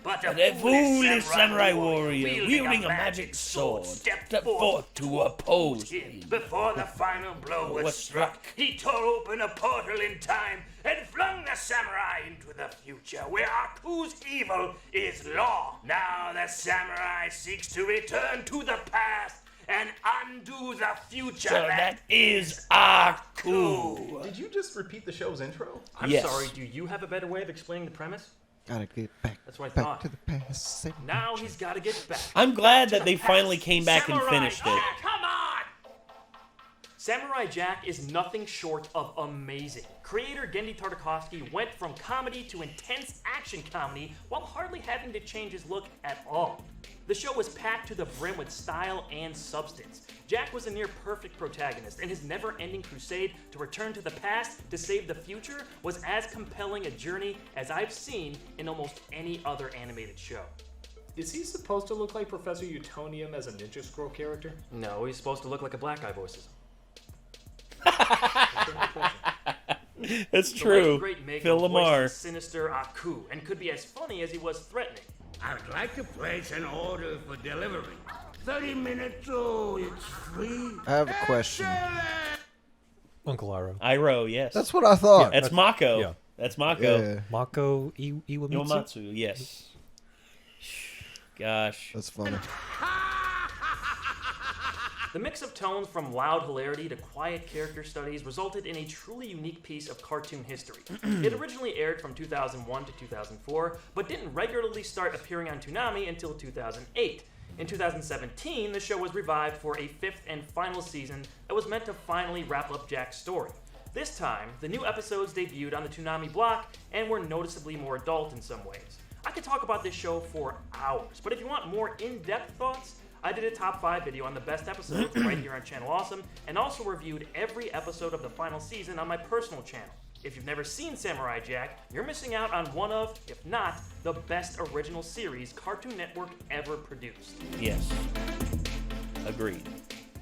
But A foolish samurai warrior wielding a magic sword stepped forth to oppose him. Before the final blow was struck, he tore open a portal in time and flung the samurai into the future, where Aku's evil is law. Now the samurai seeks to return to the past and undo the future. So that is Aku. Did you just repeat the show's intro? I'm Yes. sorry, do you have a better way of explaining the premise? Gotta get back. That's what I back thought. to the past. Now he's got to get back. I'm glad that they finally came back and Samurai finished it. Jack, come on! Samurai Jack is nothing short of amazing. Creator Gennady Tartakovsky went from comedy to intense action comedy while hardly having to change his look at all. The show was packed to the brim with style and substance. Jack was a near-perfect protagonist, and his never-ending crusade to return to the past to save the future was as compelling a journey as I've seen in almost any other animated show. Is he supposed to look like Professor Utonium as a Ninja Scroll character? No, he's supposed to look like a Black Eye Voices. That's The true. late great Megan Phil voiced Lamar. the sinister Aku, and could be as funny as he was threatening. I'd like to place an order for delivery. 30 minutes, oh, it's free. I have a question. Uncle Iroh. Iroh, yes. That's what I thought. That's Mako. Yeah. That's Mako. Yeah. Mako Iwamitsu? Yomatsu, yes. gosh. That's funny. The mix of tones from loud hilarity to quiet character studies resulted in a truly unique piece of cartoon history. It originally aired from 2001 to 2004, but didn't regularly start appearing on Toonami until 2008. In 2017, the show was revived for a 5th and final season that was meant to finally wrap up Jack's story. This time, the new episodes debuted on the Toonami block and were noticeably more adult in some ways. I could talk about this show for hours, but if you want more in-depth thoughts, I did a top 5 video on the best episodes right here on Channel Awesome, and also reviewed every episode of the final season on my personal channel. If you've never seen Samurai Jack, you're missing out on one of, if not, the best original series Cartoon Network ever produced. Yes. Agreed.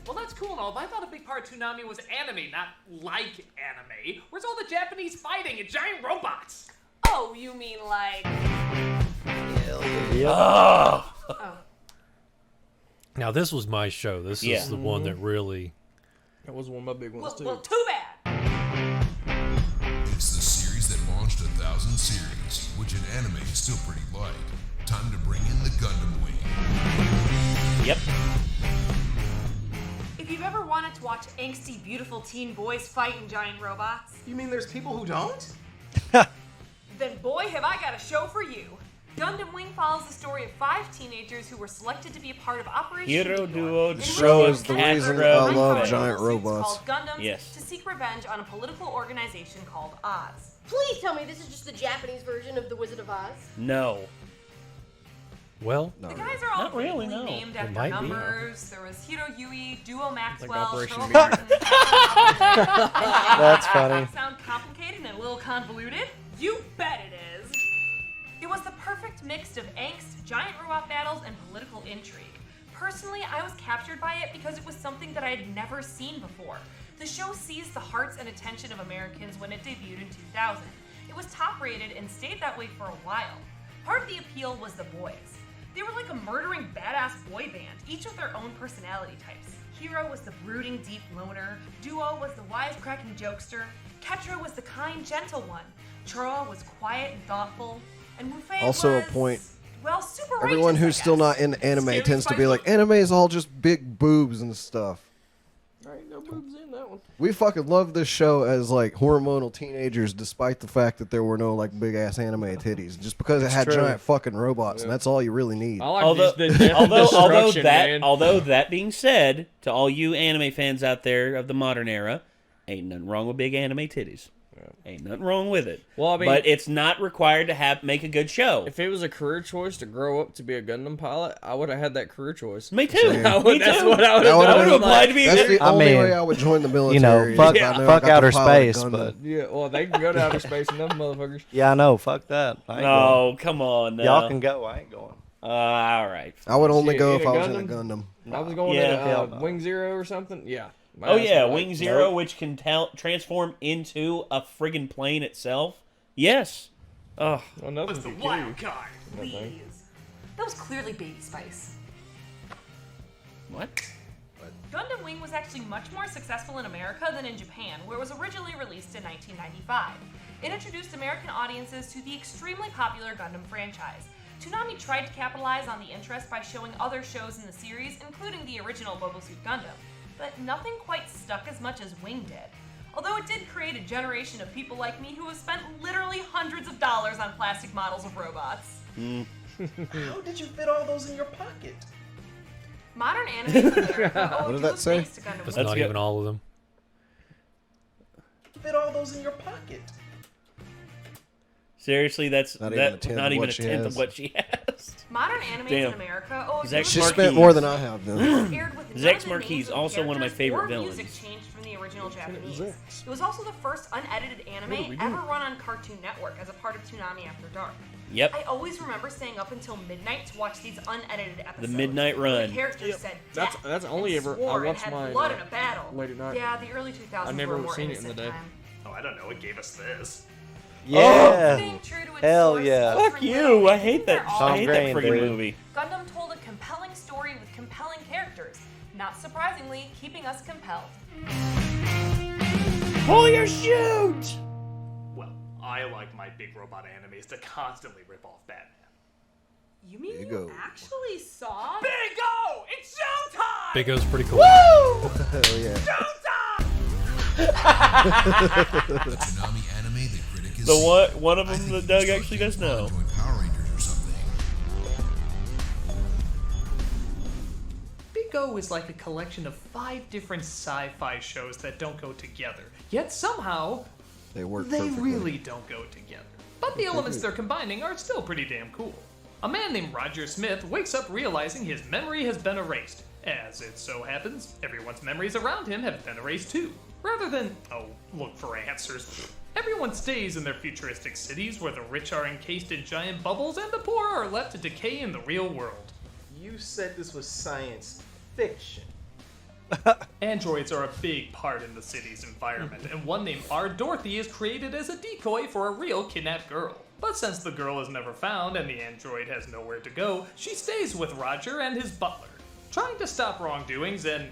Well, that's cool and all, but I thought a big part of Toonami was anime, not like anime. Where's all the Japanese fighting and giant robots? Oh, you mean like... Oh. Now, this was my show. This is the one that really... That was one of my big ones, too. Well, too bad. It's the series that launched 1,000 series, which in anime is still pretty light. Time to bring in the Gundam Wing. Yep. If you've ever wanted to watch angsty, beautiful teen boys fighting giant robots... You mean there's people who don't? Then boy, have I got a show for you. Gundam Wing follows the story of 5 teenagers who were selected to be a part of Operation Hero Duo The show is the reason I love giant robots. called Gundams to seek revenge on a political organization called Oz. Please tell me this is just the Japanese version of The Wizard of Oz. No. Well, The guys are all Not really, briefly no. named It after might be. numbers. There was Hiro Yui, Duo Maxwell, Operation Cheryl Meteor. Martin. That's funny. Sound complicated and a little convoluted? You bet it is. It was the perfect mix of angst, giant robot battles, and political intrigue. Personally, I was captured by it because it was something that I had never seen before. The show seized the hearts and attention of Americans when it debuted in 2000. It was top rated and stayed that way for a while. Part of the appeal was the boys. They were like a murdering badass boy band, each with their own personality types. Hiro was the brooding deep loner, Duo was the wisecracking jokester, Ketra was the kind gentle one, Chura was quiet and thoughtful, and Mufei Also was, a point. well, super Everyone righteous, I who's still guess. not in anime Scary tends to be spicy. like, anime is all just big boobs and stuff. There ain't no boobs in that one. We fucking love this show as like hormonal teenagers, despite the fact that there were no like big ass anime titties, just because it had true. giant fucking robots, and that's all you really need. I like Although, the death and destruction, man. although that being said, to all you anime fans out there of the modern era, ain't nothing wrong with big anime titties. Ain't nothing wrong with it. Well, I mean, but it's not required to make a good show. if it was a career choice to grow up to be a Gundam pilot, I would have had that career choice. Me too. Yeah. Me That's too. what I would That have would've done. been- applied to be a That's the I only mean, way I would join the military. fuck- is if I know I fuck got to outer pilot a space, Gundam. but- Yeah, well, they can go to outer space, enough motherfuckers. Yeah, I know. Fuck that. I ain't No, come on. going. Y'all can go. I ain't going. All right. I would only Shit, go in if a I was in a Gundam? Gundam. I was going Yeah. to Hell no. Wing Zero or something. Yeah. Oh yeah, Like, Wing Zero, nope. which can transform into a friggin' plane itself. Yes. Oh, Well, nothing Was the can kill you. wild card. Nothing. That was clearly Baby Spice. what? Gundam Wing was actually much more successful in America than in Japan, where it was originally released in 1995. It introduced American audiences to the extremely popular Gundam franchise. Toonami tried to capitalize on the interest by showing other shows in the series, including the original Mobile Suit Gundam, but nothing quite stuck as much as Wing did. Although it did create a generation of people like me who have spent literally hundreds of dollars on plastic models of robots. How did you fit all those in your pocket? Modern anime in America owe What a did that huge say? thanks to Gundam That's Wing. not good. even all of them. Fit all those in your pocket. Seriously, that's Not even a tenth not of even what a she tenth has. of what she has. Modern animes Damn. in America owe a Zach huge She Marquis. spent more than I have done. aired with none Zex of the Marquis names is of also one of my characters favorite or villains. music changed from the original Japanese. Zex? It was also the first unedited do anime we do? ever run on Cartoon Network as a part of Toonami After Dark. Yep. I always remember staying up until midnight to watch these unedited episodes. midnight where run. The characters said That's- death that's only and ever- I swore and watched had mine, blood in a battle. late at night. Yeah, the early 2000s I've never were more seen it in the innocent day. time. Oh, I don't know. It gave us this. Yeah. Staying true to its Hell source, yeah. filtering Fuck little you! I and hate keeping that. their all I hate that Green, friggin' dude. movie. Gundam told a compelling story with compelling characters, not surprisingly, keeping us compelled. Pull your chute! Well, I like my big robot animes to constantly rip off Batman. You mean Big you O. actually saw? Big O! It's showtime! Big O's pretty cool. Woo! Hell yeah. The Toonami anime that Critic is The one of them that Doug actually does know. Power Rangers or something. Big O is like a collection of 5 different sci-fi shows that don't go together. Yet somehow, They work they perfectly. really don't go together. But the elements they're combining are still pretty damn cool. A man named Roger Smith wakes up realizing his memory has been erased. As it so happens, everyone's memories around him have been erased too. Rather than, look for answers, everyone stays in their futuristic cities where the rich are encased in giant bubbles and the poor are left to decay in the real world. You said this was science fiction. Androids are a big part in the city's environment, and one named R. Dorothy is created as a decoy for a real kidnapped girl. But since the girl is never found and the android has nowhere to go, she stays with Roger and his butler, trying to stop wrongdoings and,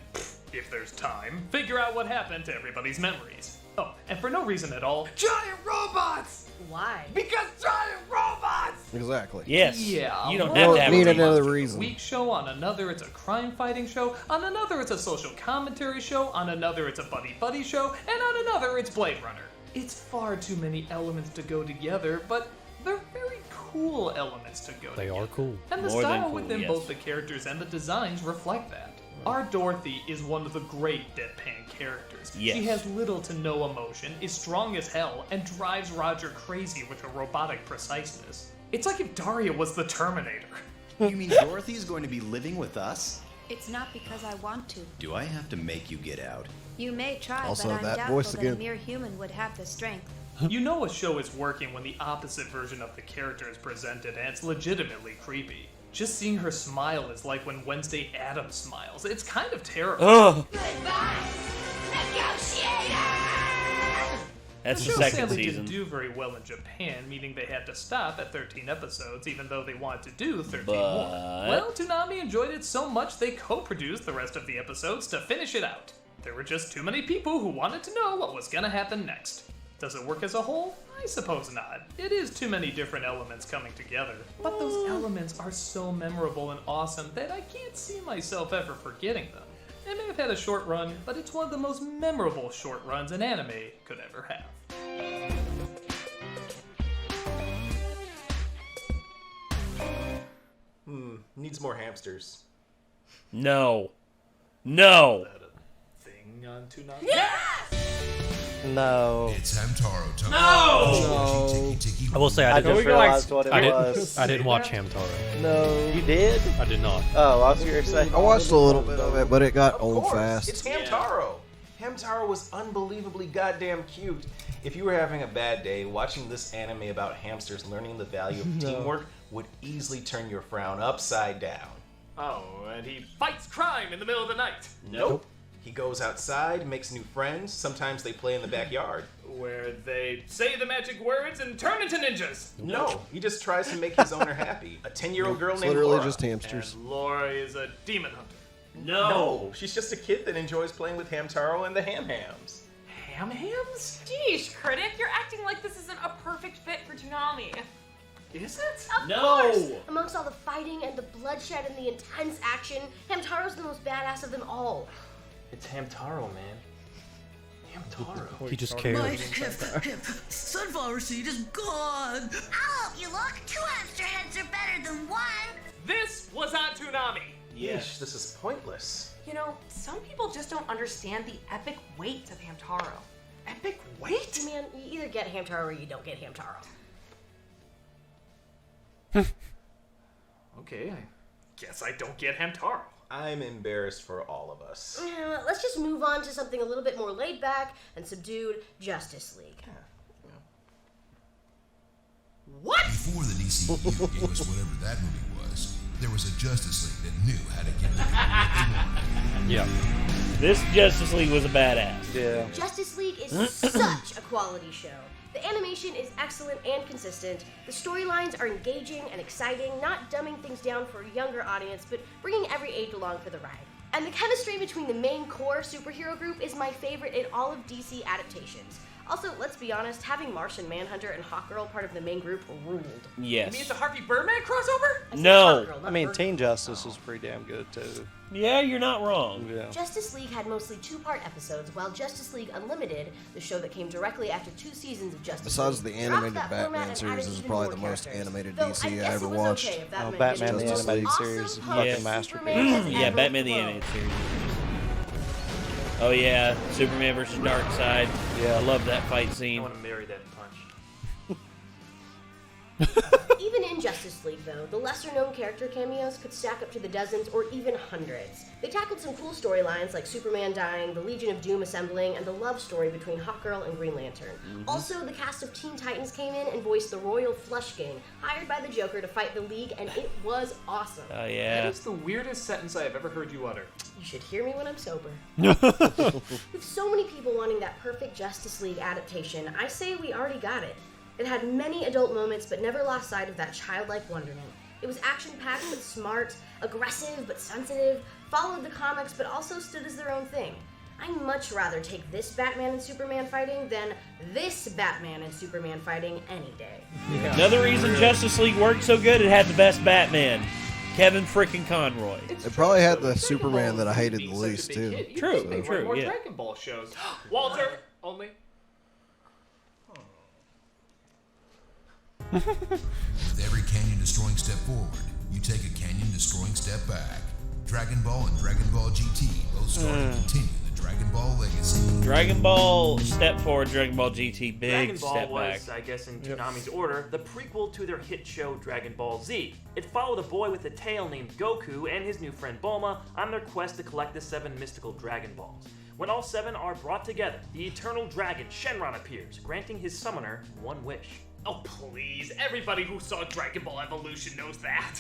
if there's time, figure out what happened to everybody's memories. Oh, and for no reason at all, Giant robots! Why? Because giant robots! Exactly. Yes. Yeah, You don't well, have to have need a another On reason. a week show, on another it's a crime fighting show, on another it's a social commentary show, on another it's a buddy show, and on another it's Blade Runner. It's far too many elements to go together, but they're very cool elements to go They together. are cool. And the More than style cool, within yes. both the characters and the designs reflect that. Our Dorothy is one of the great deadpan characters. Yes. She has little to no emotion, is strong as hell, and drives Roger crazy with her robotic preciseness. It's like if Daria was the Terminator. You mean Dorothy's going to be living with us? It's not because I want to. Do I have to make you get out? You may try, Also, but I'm that doubtful voice that again. a mere human would have the strength. You know a show is working when the opposite version of the character is presented, and it's legitimately creepy. Just seeing her smile is like when Wednesday Addams smiles. It's kind of terrible. Ugh. That's the show second sadly season. didn't do very well in Japan, meaning they had to stop at 13 episodes, even though they wanted to do 13 more. But- Well, Toonami enjoyed it so much they co-produced the rest of the episodes to finish it out. There were just too many people who wanted to know what was gonna happen next. Does it work as a whole? I suppose not. It is too many different elements coming together. But those elements are so memorable and awesome that I can't see myself ever forgetting them. It may have had a short run, but it's one of the most memorable short runs an anime could ever have. Needs more hamsters. No. No. Thing on Toonami? No. It's Hamtaro time. No! I will say I I didn't. just realized what it was. I didn't watch Hamtaro. No. You did? I did not. Oh, I was going to say. I watched a little bit of it, but it got Of old course, fast. it's Hamtaro. Hamtaro was unbelievably goddamn cute. If you were having a bad day, watching this anime about hamsters learning the value of teamwork would easily turn your frown upside down. Oh, and he fights crime in the middle of the night. Nope. He goes outside, makes new friends. Sometimes they play in the backyard. Where they say the magic words and turn into ninjas. No, he just tries to make his owner happy. A 10-year-old girl It's named literally Laura. just hamsters. And Laura is a demon hunter. No, she's just a kid that enjoys playing with Hamtaro and the Ham-Hams. Ham-Hams? Geesh, Critic, you're acting like this isn't a perfect fit for Toonami. Is it? Of course! Amongst all the fighting and the bloodshed and the intense action, Hamtaro's the most badass of them all. It's Hamtaro, man. Hamtaro. He just cares. My hip sunflower seed is gone. I'll help you look. 2 hamster heads are better than 1. This was on Toonami. Yeesh, this is pointless. You know, some people just don't understand the epic weight of Hamtaro. Epic weight? Man, you either get Hamtaro or you don't get Hamtaro. Okay, I guess I don't get Hamtaro. I'm embarrassed for all of us. Let's just move on to something a little bit more laid back and subdued. Justice League. What? Before the DCU gave us whatever that movie was, there was a Justice League that knew how to give the people what they wanted. Yeah. This Justice League was a badass. Yeah. Justice League is such a quality show. The animation is excellent and consistent. The storylines are engaging and exciting, not dumbing things down for a younger audience, but bringing every age along for the ride. And the chemistry between the main core superhero group is my favorite in all of DC adaptations. Also, let's be honest, having Martian Manhunter and Hawkgirl part of the main group ruled. Yes. You mean it's a Harvey Birdman crossover? No. I mean, Teen Justice was pretty damn good, too. Yeah, you're not wrong. Yeah. Justice League had mostly 2-part episodes, while Justice League Unlimited, the show that came directly after 2 seasons of Justice Besides League, the animated dropped that format Batman and series, added this is even probably more the most characters. animated Though DC I I guess ever it was watched. okay if that Oh, meant Batman getting the those Animated awesome Series is a punks, fucking masterpiece. Superman as Yeah, Admiral Batman the Crow. Animated Series. Oh yeah, Superman versus Darkseid. Yeah. I love that fight I scene. want to marry that punch. Even in Justice League, though, the lesser-known character cameos could stack up to the dozens or even hundreds. They tackled some cool storylines like Superman dying, the Legion of Doom assembling, and the love story between Hawkgirl and Green Lantern. Also, the cast of Teen Titans came in and voiced the Royal Flush Gang, hired by the Joker to fight the League, and it was awesome. Oh yeah. That is the weirdest sentence I have ever heard you utter. You should hear me when I'm sober. With so many people wanting that perfect Justice League adaptation, I say we already got it. It had many adult moments, but never lost sight of that childlike wonderment. It was action-packed but smart, aggressive but sensitive, followed the comics but also stood as their own thing. I'd much rather take this Batman and Superman fighting than this Batman and Superman fighting any day. Yeah. Another reason Justice League worked so good, it had the best Batman. Kevin frickin' Conroy. It probably had the Superman that I hated the least, too. True, They true, write more yeah. Dragon Ball shows. Walter, only. With every canyon-destroying step forward, you take a canyon-destroying step back. Dragon Ball and Dragon Ball GT both start and continue the Dragon Ball legacy. Dragon Ball Step Forward, Dragon Ball GT, big Dragon Ball step was, back. I guess in Toonami's order, the prequel to their hit show Dragon Ball Z. It followed a boy with a tail named Goku and his new friend Bulma on their quest to collect the 7 mystical Dragon Balls. When all 7 are brought together, the eternal dragon Shenron appears, granting his summoner one wish. Oh, please. Everybody who saw Dragon Ball Evolution knows that.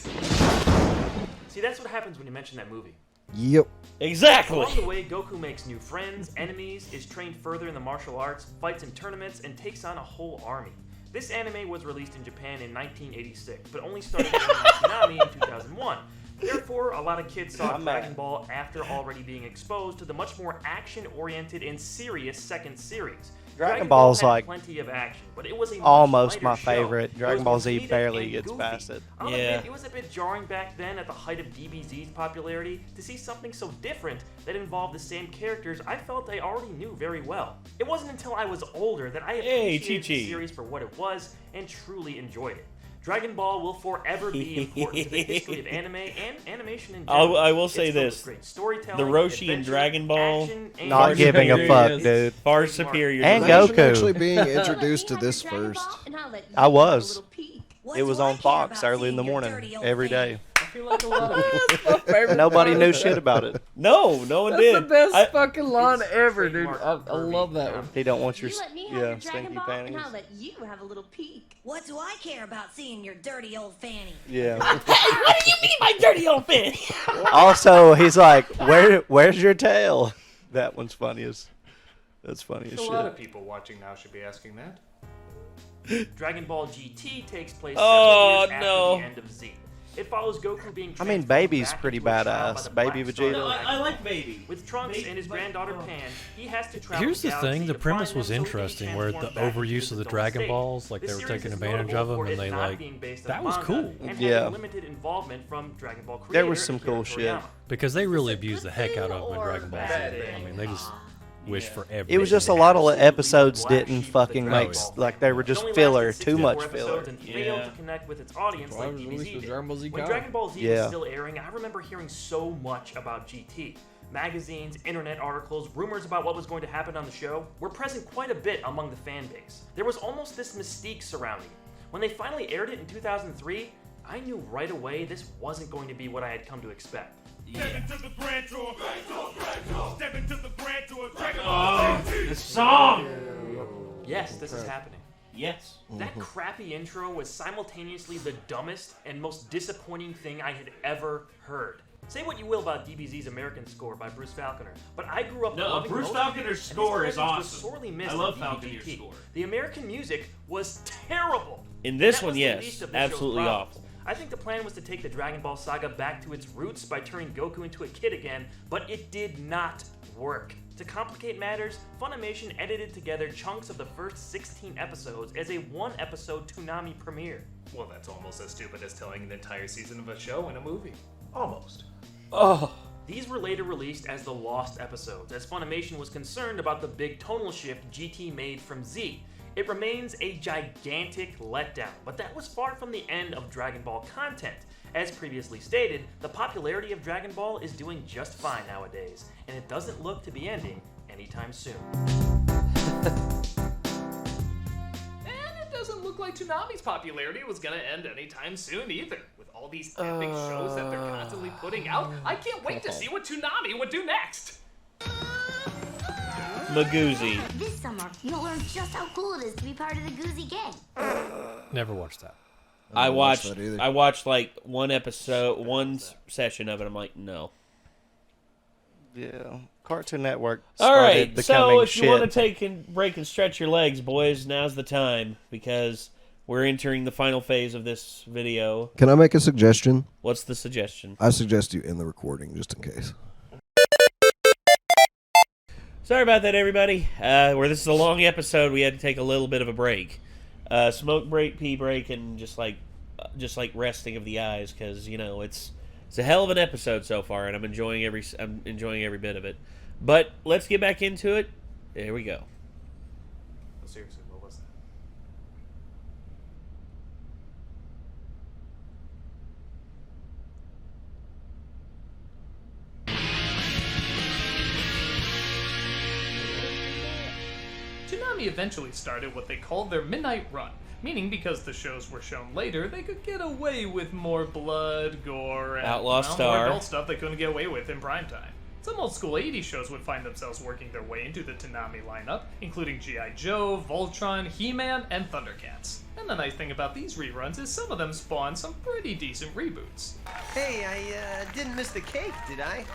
See, that's what happens when you mention that movie. Yep. Exactly. Along the way, Goku makes new friends, enemies, is trained further in the martial arts, fights in tournaments, and takes on a whole army. This anime was released in Japan in 1986, but only started airing on Toonami in 2001. Therefore, a lot of kids saw Dragon Ball after already being exposed to the much more action-oriented and serious second series. Dragon Ball's had like plenty of action, but it was a much almost lighter my show. favorite. It Dragon was Ball more Z comedic barely and gets goofy. past it. I'll admit, it was a bit jarring back then at the height of DBZ's popularity to see something so different that involved the same characters I felt I already knew very well. It wasn't until I was older that I appreciated the series for what it was and truly enjoyed it. Dragon Ball will forever be important to the history of anime and animation in general. I will say It's filled with this. great storytelling, The Roshi and adventure, Dragon Ball, action, and Not giving a fuck, dude. Far superior. And to Goku. Actually being introduced to this first. I was. It was on Fox early in the morning, every day. I feel like a lot of Nobody knew shit about it. No one That's did. the best fucking line ever, dude. I love that one. He don't want your You let me have your Dragon stinky Ball, panties. and I'll let you have a little peek. What do I care about seeing your dirty old fanny? Yeah. What do you mean, my dirty old fanny? Also, he's like, "Where's your tail?" That one's funniest. That's funny as A lot shit. of people watching now should be asking that. Dragon Ball GT takes place Oh, several years no. after the end of Z. It follows Goku being I mean, transformed Baby's back pretty into a child badass. by the Baby Black Star Vegeta. No, Dragon. I like Baby. With Trunks and his granddaughter Pan, he has to travel Here's the galaxy thing, the to premise find was them so he can interesting, where the transform back into overuse his of the adult Dragon state. Balls, like This they were series taking is advantage notable of them, for and it they not like, being based on that was manga cool. and Yeah. having limited involvement from Dragon Ball creator There was some Akira cool shit. Toriyama. Because they really abused the heck out of them in Dragon Ball Z. bad I mean, they just wish for everything. It was just a lot of episodes didn't fucking Dragon make Ball. like they were It just only filler, lasted too 64 much filler. episodes and failed to connect with its audience Why like was it DBZ released with did. Dragon Ball Z When Kai? Dragon Ball Z Yeah. was still airing, I remember hearing so much about GT. Magazines, internet articles, rumors about what was going to happen on the show were present quite a bit among the fan base. There was almost this mystique surrounding it. When they finally aired it in 2003, I knew right away this wasn't going to be what I had come to expect. Oh, the song. Yes, this is happening. Yes. That crappy intro was simultaneously the dumbest and most disappointing thing I had ever heard. Say what you will about DBZ's American score by Bruce Falconer, but I grew up No, loving Bruce most Falconer's of it, and his score is presence was awesome. sorely missed I love in Falconer's DBGT. score. The American music was terrible. In this That one, was the yes, least of the show's absolutely problems. awful. I think the plan was to take the Dragon Ball saga back to its roots by turning Goku into a kid again, but it did not work. To complicate matters, Funimation edited together chunks of the first 16 episodes as a one-episode Toonami premiere. Well, that's almost as stupid as telling an entire season of a show in a movie. Almost. Oh. These were later released as the lost episodes, as Funimation was concerned about the big tonal shift GT made from Z. It remains a gigantic letdown, but that was far from the end of Dragon Ball content. As previously stated, the popularity of Dragon Ball is doing just fine nowadays, and it doesn't look to be ending anytime soon. And it doesn't look like Toonami's popularity was gonna end anytime soon either. With all these epic shows that they're constantly putting out, I can't wait to see what Toonami would do next. Magoozy. This summer, you'll learn just how cool it is to be part of the Goozy gang. Never watched that. I watched like one episode, one session of it. I'm like, no. Yeah, Cartoon Network. All right, becoming so if shit. you want to take and break and stretch your legs, boys, now's the time because we're entering the final phase of this video. Can I make a suggestion? What's the suggestion? I suggest you end the recording just in case. Sorry about that, everybody. Where this is a long episode, we had to take a little bit of a break. Smoke break, pee break, and just like resting of the eyes, because it's a hell of an episode so far, and I'm enjoying every bit of it. But let's get back into it. There we go. Seriously, what was that? Toonami eventually started what they called their midnight run, meaning because the shows were shown later, they could get away with more blood, gore, and Outlaw more Star. adult stuff they couldn't get away with in primetime. Some old school 80s shows would find themselves working their way into the Toonami lineup, including G.I. Joe, Voltron, He-Man, and Thundercats. And the nice thing about these reruns is some of them spawn some pretty decent reboots. Hey, I didn't miss the cake, did I?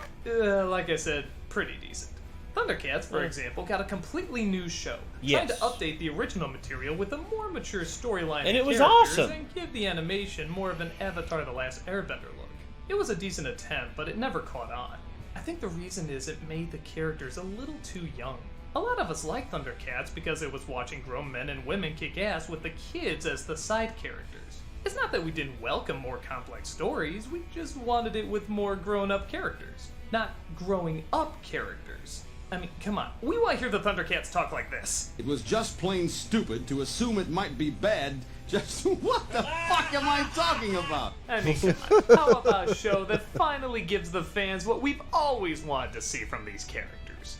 Like I said, pretty decent. Thundercats, for example, got a completely new show, trying Yes. to update the original material with a more mature storyline And it was characters awesome. and give the animation more of an Avatar: The Last Airbender look. It was a decent attempt, but it never caught on. I think the reason is it made the characters a little too young. A lot of us like Thundercats because it was watching grown men and women kick ass with the kids as the side characters. It's not that we didn't welcome more complex stories, we just wanted it with more grown-up characters. Not growing up characters. I mean, come on, we want to hear the Thundercats talk like this. It was just plain stupid to assume it might be bad. Just what the fuck am I talking about? I mean, come on, how about a show that finally gives the fans what we've always wanted to see from these characters?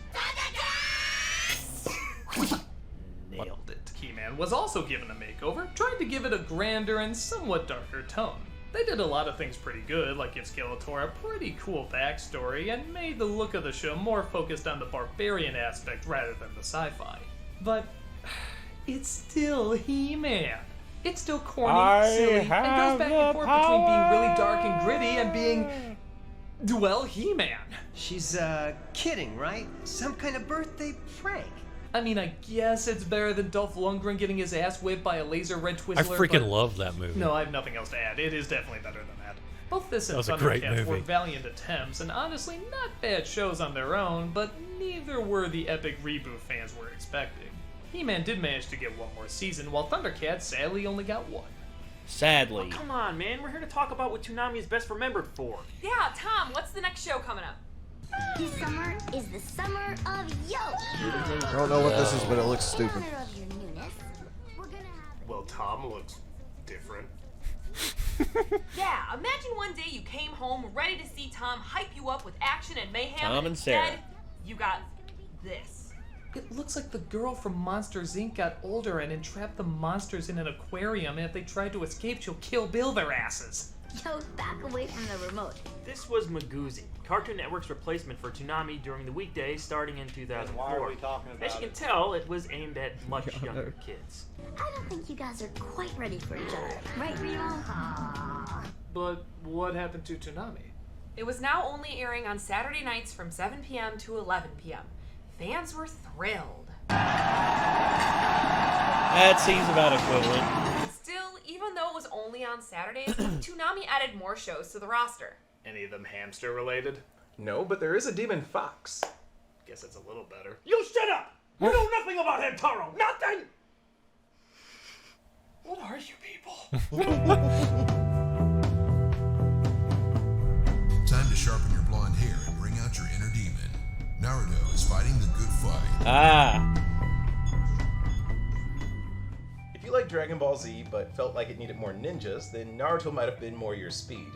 Nailed it. He-Man was also given a makeover, trying to give it a grander and somewhat darker tone. They did a lot of things pretty good, like give Skeletor a pretty cool backstory and made the look of the show more focused on the barbarian aspect rather than the sci-fi. But it's still He-Man. It's still corny, silly, and goes back and forth between being really dark and gritty and being, well, He-Man. She's, kidding, right? Some kind of birthday prank. I mean, I guess it's better than Dolph Lundgren getting his ass whipped by a laser red Twizzler. I freaking but love that movie. No, I have nothing else to add. It is definitely better than that. Both this and That was a great Thundercats were movie. valiant attempts, and honestly, not bad shows on their own, but neither were the epic reboot fans were expecting. He-Man did manage to get one more season, while Thundercats sadly only got one. Sadly. Oh, come on, man. We're here to talk about what Toonami is best remembered for. Yeah, Tom, what's the next show coming up? This summer is the summer of yo. I don't know what this is, but it looks stupid. In honor of your newness, we're gonna have Well, Tom looks different. Yeah, imagine one day you came home ready to see Tom hype you up with action and mayhem. Tom and Sarah. Instead, you got this. It looks like the girl from Monsters, Inc. got older and entrapped the monsters in an aquarium, and if they tried to escape, she'll Kill Bill their asses. yo back away from the remote. This was Magoozy, Cartoon Network's replacement for Toonami during the weekdays starting in 2004. Why are we talking about As you can tell, it was aimed at much younger kids. I don't think you guys are quite ready for each other, right, Remo? But what happened to Toonami? It was now only airing on Saturday nights from 7 p.m. to 11 p.m. Fans were thrilled. That seems about equivalent. Still, even though it was only on Saturdays, Toonami added more shows to the roster. Any of them hamster related? No, but there is a demon fox. Guess it's a little better. You shut up! You know nothing about Hantaro! Nothing! What are you people? Time to sharpen your blonde hair and bring out your inner demon. Naruto is fighting the good fight. If you like Dragon Ball Z but felt like it needed more ninjas, then Naruto might have been more your speed.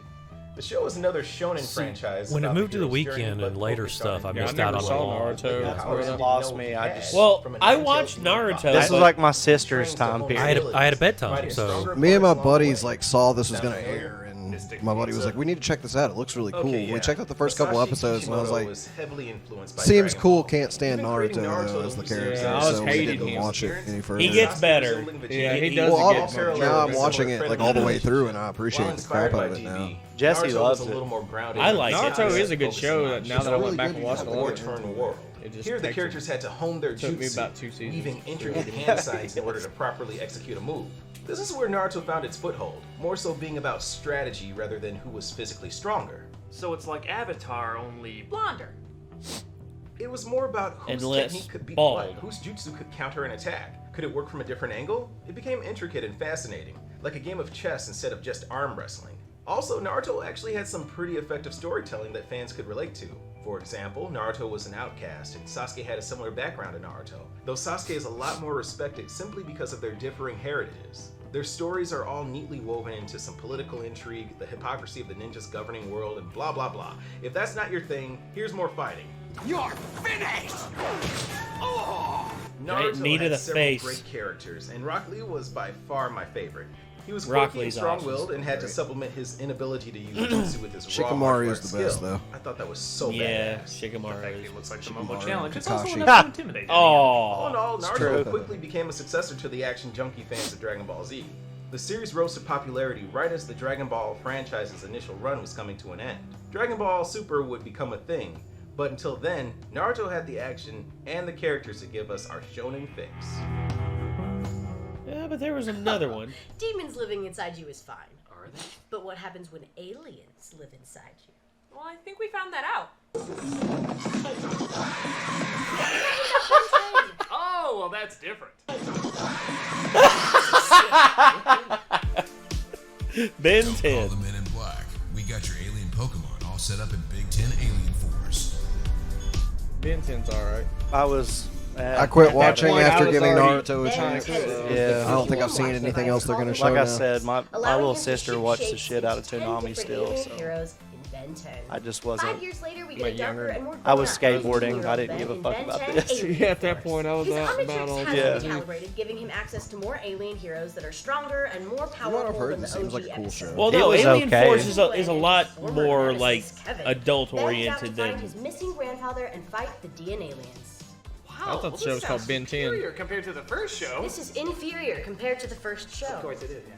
The show is another shonen franchise. When it about moved to the hero's journey, weekend but and later focused stuff, I on missed out on a lot. Naruto lost me. I just I watched Naruto. This was like my sister's time period. I had a bedtime, so Me and my buddies like saw this was gonna air, and my buddy was like, "We need to check this out. It looks really cool." We checked out the first couple episodes, and I was like, "Seems cool. Can't stand Naruto though, as the character." So we didn't watch it any further. He gets better. Yeah, he does get better. Now I'm watching it like all the way through, and I appreciate the crap out of it now. Jesse loves it. I like Naruto it. is a good show. Now that I went back and watched it, world. it just Here, the characters had to hone their took me jutsu, about 2 seasons. weaving intricate hand signs in order to properly execute a move. This is where Naruto found its foothold, more so being about strategy rather than who was physically stronger. So it's like Avatar, only blonder. It was more about whose And less technique could beat bald. what, whose jutsu could counter an attack. Could it work from a different angle? It became intricate and fascinating, like a game of chess instead of just arm wrestling. Also, Naruto actually had some pretty effective storytelling that fans could relate to. For example, Naruto was an outcast, and Sasuke had a similar background to Naruto, though Sasuke is a lot more respected simply because of their differing heritages. Their stories are all neatly woven into some political intrigue, the hypocrisy of the ninjas governing world, and blah blah blah. If that's not your thing, here's more fighting. You're finished! Oh! Naruto Knee to had the several face. great characters, and Rock Lee was by far my favorite. He was Rock quirky and Lee's strong-willed awesome. and had to supplement his inability to use jutsu with his raw Shikamaru martial is art the best, skill. though. I thought that was so Yeah, badass. Shikamaru. He looks like the Momo Shikamaru, Challenge. It's also Kakashi. enough to intimidate. All in Oh, all, It's Naruto true. quickly became a successor to the action junkie fans of Dragon Ball Z. The series rose to popularity right as the Dragon Ball franchise's initial run was coming to an end. Dragon Ball Super would become a thing, but until then, Naruto had the action and the characters to give us our shonen fix. yeah, but there was another one. Demons living inside you is fine. Are they? But what happens when aliens live inside you? Well, I think we found that out. Oh, well, that's different. Ben Don't call 10. the Men in Black. We got your alien Pokemon all set up in Big Ten Alien Force. Ben 10's alright. I quit watching point, I after was giving already- Naruto a chance. Yeah. I don't think I've seen anything else they're gonna show Like I now. said, my Allowing little him to sister ship watched the shapes shit out of into 10 Toonami different still, alien so heroes in Ben 10. I just 5 wasn't. years later, we Like get a darker younger. and more I was grown-up skateboarding. 18-year-old I didn't Ben give a in fuck Ben about 10 this. Alien Yeah, at that Force. point, I was His about omnitrix all has Yeah. been calibrated, giving him access to more alien heroes that are stronger and more what powerful I've heard? than the It seems OG like a cool episodes. show. Well, It no, was Alien okay. Force is a lot Former more nemesis like Kevin. adult Ben is out to oriented find than. his missing grandfather and fight the DN aliens. I thought the show was called Ben 10. Superior compared to the first show. This is inferior compared to the first show. Of course it is, yeah.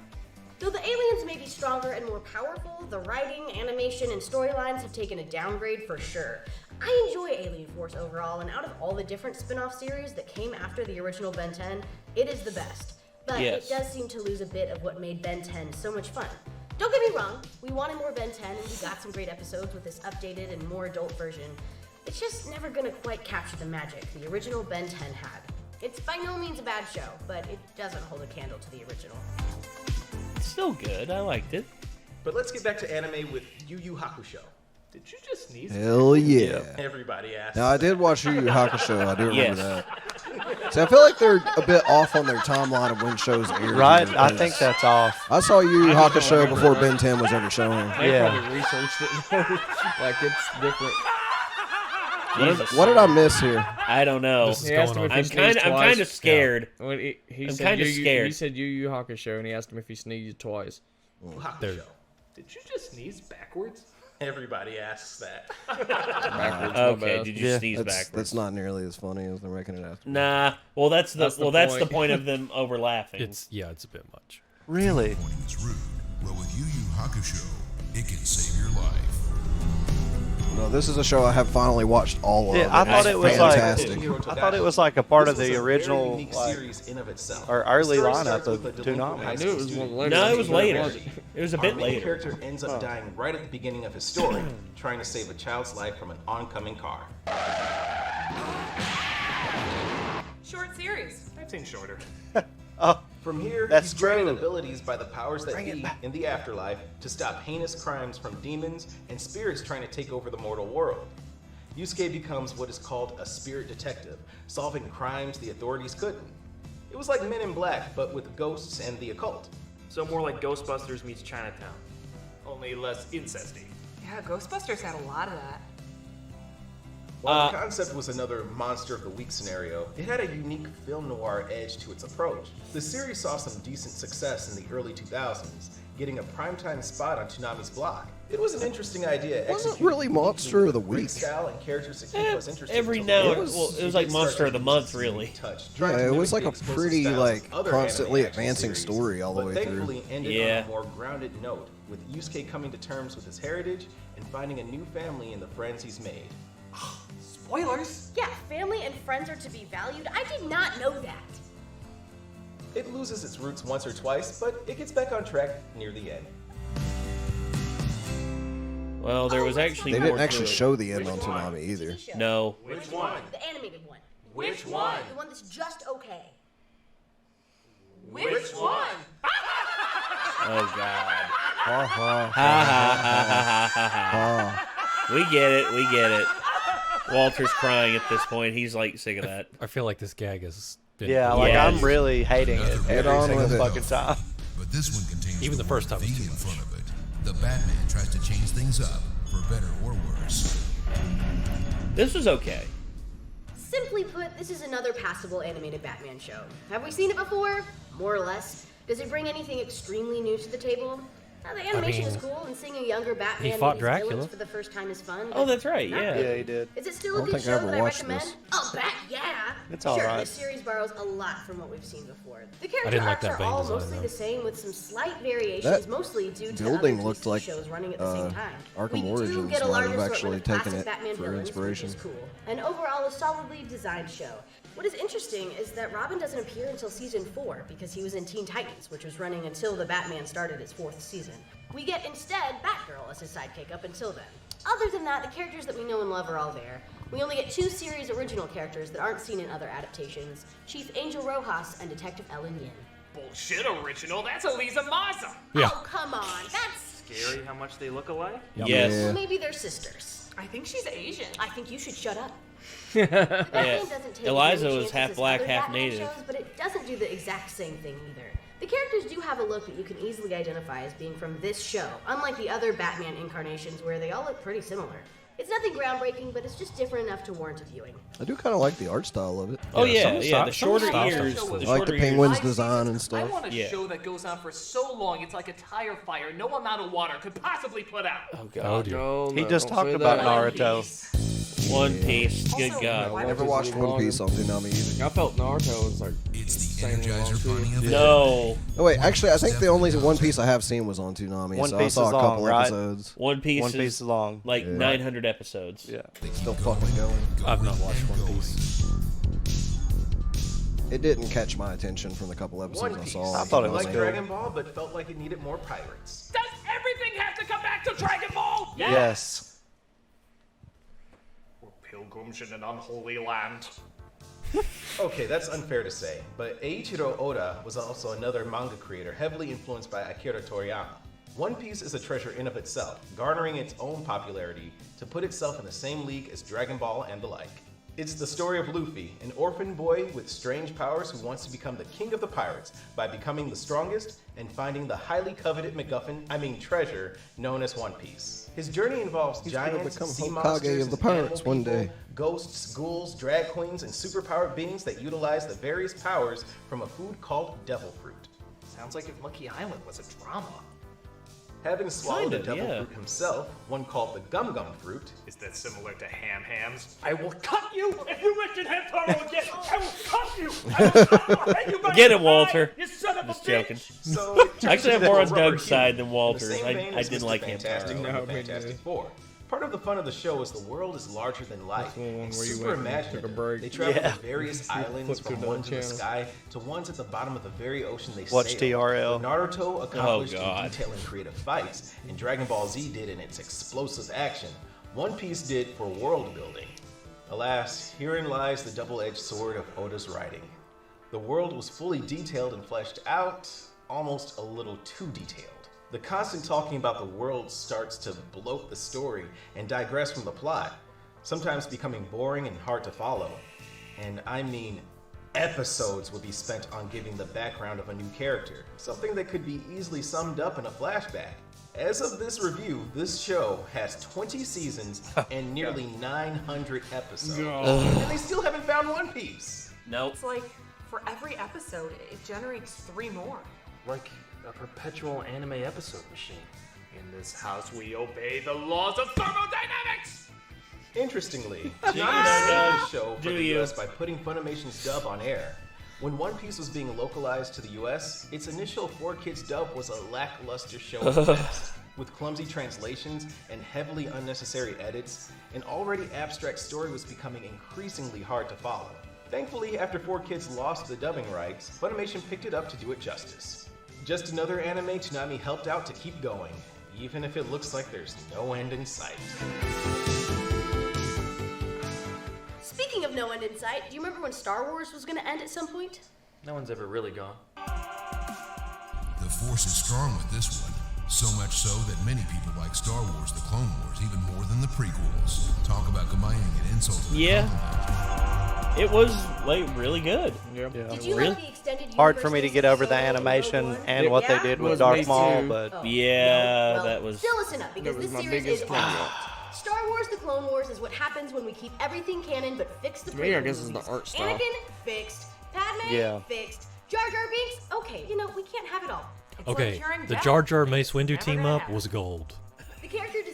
Though the aliens may be stronger and more powerful, the writing, animation, and storylines have taken a downgrade for sure. I enjoy Alien Force overall, and out of all the different spin-off series that came after the original Ben 10, it is the best. But Yes. it does seem to lose a bit of what made Ben 10 so much fun. Don't get me wrong, we wanted more Ben 10, and we got some great episodes with this updated and more adult version. It's just never gonna quite capture the magic the original Ben 10 had. It's by no means a bad show, but it doesn't hold a candle to the original. It's still good. I liked it. But let's get back to anime with YuYu Hakusho. Did you just sneeze? Hell yeah. Everybody asks. Now I did watch YuYu Hakusho. I do remember Yes. that. See, I feel like they're a bit off on their timeline of when shows air. Right? I think that's off. I saw YuYu Hakusho before Ben 10 was ever shown. They Yeah. probably researched it. Like, it's different. Jesus. What did I miss here? I don't know. This is He asked him going if on. he sneezed I'm twice. kind of scared. When he I'm said kinda Yu Yu- scared. He said YuYu Hakusho, and he asked him if he sneezed twice. There. Hakusho. Did you just sneeze backwards? Everybody asks that. Backwards, my Okay, bad. did you sneeze That's, backwards? that's not nearly as funny as they're making it after. Nah. Well, that's the That's the point of them overlapping. It's a bit much. Really? Pointing is rude. Well, with YuYu Hakusho, it can save your life. No, this is a show I have finally watched all of. Yeah, I thought It's it was fantastic. I thought it was like a part This of was the a very original unique like, series in of itself. or early The story lineup starts of with a delinquent Toonami. high I school knew it was student. one later. No, it was later. It It was a Our bit main later. character ends up dying right at the beginning of his story, trying to save a child's life from an oncoming car. Seems shorter. From here, That's he's granted true. abilities by the powers that be in the afterlife to stop heinous crimes from demons and spirits trying to take over the mortal world. Yusuke becomes what is called a spirit detective, solving crimes the authorities couldn't. It was like Men in Black, but with ghosts and the occult. So more like Ghostbusters meets Chinatown. Only less incesty. Yeah, Ghostbusters had a lot of that. While the concept was another Monster of the Week scenario, it had a unique film noir edge to its approach. The series saw some decent success in the early 2000s, getting a primetime spot on Toonami's block. It was an interesting idea. Wasn't really Monster of the Great Week. style and characters that keep us interested. Every until now, the end. it was like Monster of the Month, really. Trying Yeah, to it mimic was like the a explosive pretty styles like of other constantly anime action advancing series, story all the but way through. thankfully ended on a more grounded note, with Yusuke coming to terms with his heritage and finding a new family in the friends he's made. Spoilers? Yeah, family and friends are to be valued. I did not know that. It loses its roots once or twice, but it gets back on track near the end. Well, there was actually They more didn't actually to it. show the end on Toonami either. No. Which one? The animated one. Which one? The one that's just okay. Which one? Oh God. Ha Ha ha ha ha. We get it. We get it. Walter's crying at this point. He's like sick of that. I feel like this gag has been. Yeah, like I'm really hating it every on single with it. fucking time. But this one contains Even the first time V was too in much. front of it. The Batman tries to change things up, for better or worse. This was okay. Simply put, this is another passable animated Batman show. Have we seen it before? More or less. Does it bring anything extremely new to the table? The animation is cool, and seeing a younger Batman fought meet his Dracula. villains for the first time is fun. Oh, that's right. Not Yeah. really. Yeah, he did. Is it still I a don't good think I show ever that I watched recommend? this. Oh, yeah. It's Sure, alright. this series borrows a lot from what we've seen before. The I character didn't like arcs that are Vang all design, mostly though. the same, with some slight variations, That mostly due to building other looked DC like, shows running at the same time. Arkham We do Origins get a might larger have assortment actually of taken classic it Batman for villains, inspiration. which is cool. And overall, a solidly designed show. What is interesting is that Robin doesn't appear until season 4 because he was in Teen Titans, which was running until the Batman started its 4th season. We get instead Batgirl as his sidekick up until then. Other than that, the characters that we know and love are all there. We only get 2 series original characters that aren't seen in other adaptations, Chief Angel Rojas and Detective Ellen Yin. Bullshit original, that's Elisa Massa. Yeah. Oh, come on, that's... Scary how much they look alike. Yes. Yeah. Maybe they're sisters. I think she's Asian. I think you should shut up. Yeah. Batman doesn't take Eliza as many was chances half as black, other half Batman native. shows, but it doesn't do the exact same thing either. The characters do have a look that you can easily identify as being from this show, unlike the other Batman incarnations where they all look pretty similar. It's nothing groundbreaking, but it's just different enough to warrant a viewing. I do kind of like the art style of it. Oh Yeah, yeah, some of the yeah. The style- some of the shorter style ears. stuff's The cool. I like shorter the ears. penguins I design and I stuff. want a Yeah. show that goes on for so long it's like a tire fire no amount of water could possibly put out. Oh Oh God. dear. No, He no, just don't talked say about that. Naruto. One Piece. Good Also, God. why I never would watched One Piece on Toonami either. I felt Naruto was like It's the insanely long Energizer too. Bunny of No. Oh wait, actually, I think the only One Piece I have seen was on Toonami. One so Piece I saw is a couple long, right? episodes. One Piece. One Piece is long. Like Yeah. 900 episodes. Yeah. Still fucking going. I've not watched One Piece. It didn't catch my attention from the couple episodes One I Piece. saw. I thought it on was like Toonami. good. Dragon Ball, but felt like it needed more pirates. Does everything have to come back to Dragon Ball? Yes. We're pilgrims in an unholy land. Okay, that's unfair to say, but Eiichiro Oda was also another manga creator heavily influenced by Akira Toriyama. One Piece is a treasure in of itself, garnering its own popularity to put itself in the same league as Dragon Ball and the like. It's the story of Luffy, an orphan boy with strange powers who wants to become the king of the pirates by becoming the strongest and finding the highly coveted treasure known as One Piece. His journey involves He's gonna giants, become sea Hokage monsters, of the and pirates animal one people, day. ghosts, ghouls, drag queens, and superpowered beings that utilize the various powers from a food called devil fruit. Sounds like if Monkey Island was a drama. Having swallowed Kind a of, devil yeah. fruit himself, one called the Gum Gum fruit, Is that similar to hams? I will cut you if you mention Hamtaro again! I will cut you! I will cut your head, you better Get him, die, Walter. You son of a Just bitch! joking. so it turns Actually, I'm into more a on rubber Doug's human, side than in Walter's. the same I vein as didn't Mr. like Fantastic Hamtaro. and No, the me Fantastic neither. Four. Part of the fun of the show is the world is larger than life. That's the one and where you super went and imaginative. took a break. They travel Yeah. to various islands flipped from to ones in the another sky to ones at the bottom of the very ocean they Watch sail. TRL. What Naruto accomplished in God. detail and creative fights, and Dragon Ball Z did in its explosive action, One Piece did for world building. Alas, herein lies the double-edged sword of Oda's writing. The world was fully detailed and fleshed out, almost a little too detailed. The constant talking about the world starts to bloat the story and digress from the plot, sometimes becoming boring and hard to follow. And I mean, episodes would be spent on giving the background of a new character, something that could be easily summed up in a flashback. As of this review, this show has 20 seasons and nearly 900 episodes. And they still haven't found One Piece. Nope. It's like, for every episode, it generates 3 more. Like a perpetual anime episode machine. In this house, we obey the laws of thermodynamics! Interestingly, Toonami started the show for the US by putting Funimation's dub on air. When One Piece was being localized to the US, its initial 4Kids dub was a lackluster show at best. With clumsy translations and heavily unnecessary edits, an already abstract story was becoming increasingly hard to follow. Thankfully, after 4Kids lost the dubbing rights, Funimation picked it up to do it justice. Just another anime Toonami helped out to keep going, even if it looks like there's no end in sight. Speaking of no end in sight, do you remember when Star Wars was going to end at some point? No one's ever really gone. The Force is strong with this one. So much so that many people like Star Wars The Clone Wars even more than the prequels. Talk about combining an insult to the compliment. It was like really good. Did you like the extended Hard for me to get over the animation and what they did with Darth Maul, but that was. Still listen up, because this series is Star Wars The Clone Wars is what happens when we keep everything canon but fix the prequel I guess it's the art style. Anakin fixed, Padme fixed, Jar Jar Binks. Okay, we can't have it all. Okay, the Jar Jar Mace Windu team up was gold.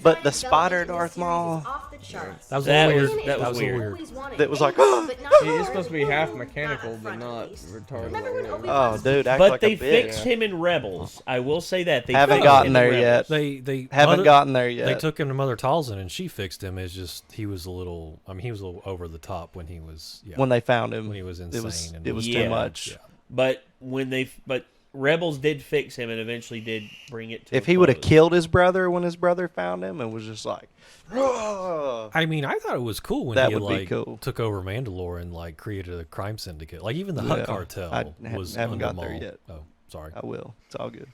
But the spotter Darth Maul, that was weird. That was weird. That was like, he's supposed to be half mechanical, but not retarded. Oh, dude, act but like they a bitch. fixed him in Rebels. I will say that they haven't fixed gotten him there in yet. Rebels. They haven't gotten there yet. They took him to Mother Talzin and she fixed him. It's just he was a little. I mean, he was a little over the top when he was. Yeah, when they found him, when he was insane. It was too much. Yeah. But Rebels did fix him and eventually did bring it to. If he would have killed his brother when his brother found him and was just like, I mean, I thought it was cool when That he would be like cool. took over Mandalore and like created a crime syndicate. Like even the Hutt cartel was haven't under got there Maul. yet. Oh, sorry. I will. It's all good.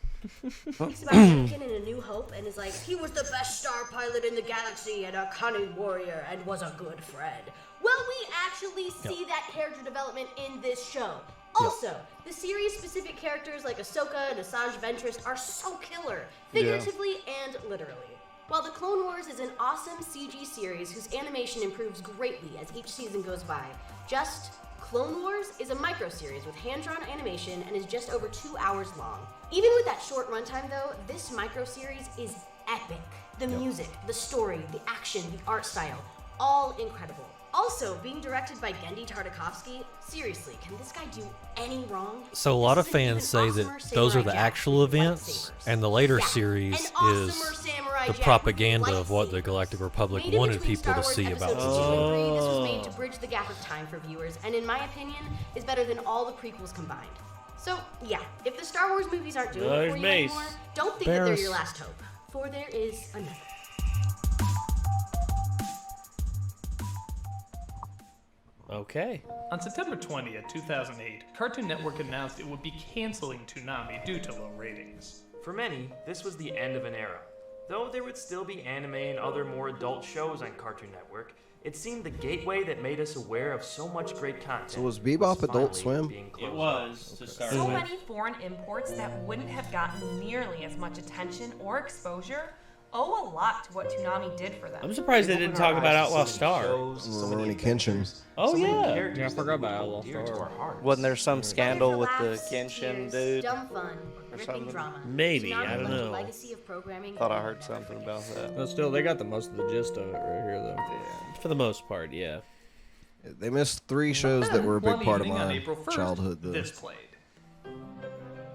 Speaks about Anakin in A New Hope and is like, he was the best star pilot in the galaxy and a cunning warrior and was a good friend. Well, we actually see that character development in this show. Also, the series-specific characters like Ahsoka and Asajj Ventress are so killer, figuratively and literally. While The Clone Wars is an awesome CG series whose animation improves greatly as each season goes by, Just Clone Wars is a micro-series with hand-drawn animation and is just over 2 hours long. Even with that short runtime though, this micro-series is epic. The music, the story, the action, the art style, all incredible. Also, being directed by Genndy Tartakovsky, seriously, can this guy do any wrong? So a lot of fans say that those are the actual events, and the later series is the propaganda of what the Galactic Republic wanted people to see about the This was made to bridge the gap of time for viewers, and in my opinion, is better than all the prequels combined. So, yeah, if the Star Wars movies aren't doing it for you anymore, don't think that they're your last hope, for there is another. Okay. On September 20th, 2008, Cartoon Network announced it would be canceling Toonami due to low ratings. For many, this was the end of an era. Though there would still be anime and other more adult shows on Cartoon Network, it seemed the gateway that made us aware of so much great content. So was Bebop Adult Swim? It was to start So with. many foreign imports that wouldn't have gotten nearly as much attention or exposure owe a lot to what Toonami did for them. I'm surprised they didn't talk about Outlaw Star. Rurouni Kenshin. Oh yeah. Yeah, I forgot about Outlaw Star. Wasn't there some scandal with the Kenshin dude? Dumb fun, or ripping something? drama. Maybe, Toonami I don't left a know. legacy of programming Thought I that heard will something never about that. But still, they got the most of the gist of it right here, though. For the most part, yeah. They missed 3 shows that were a big One part of evening on my April 1st, childhood. Though. This played.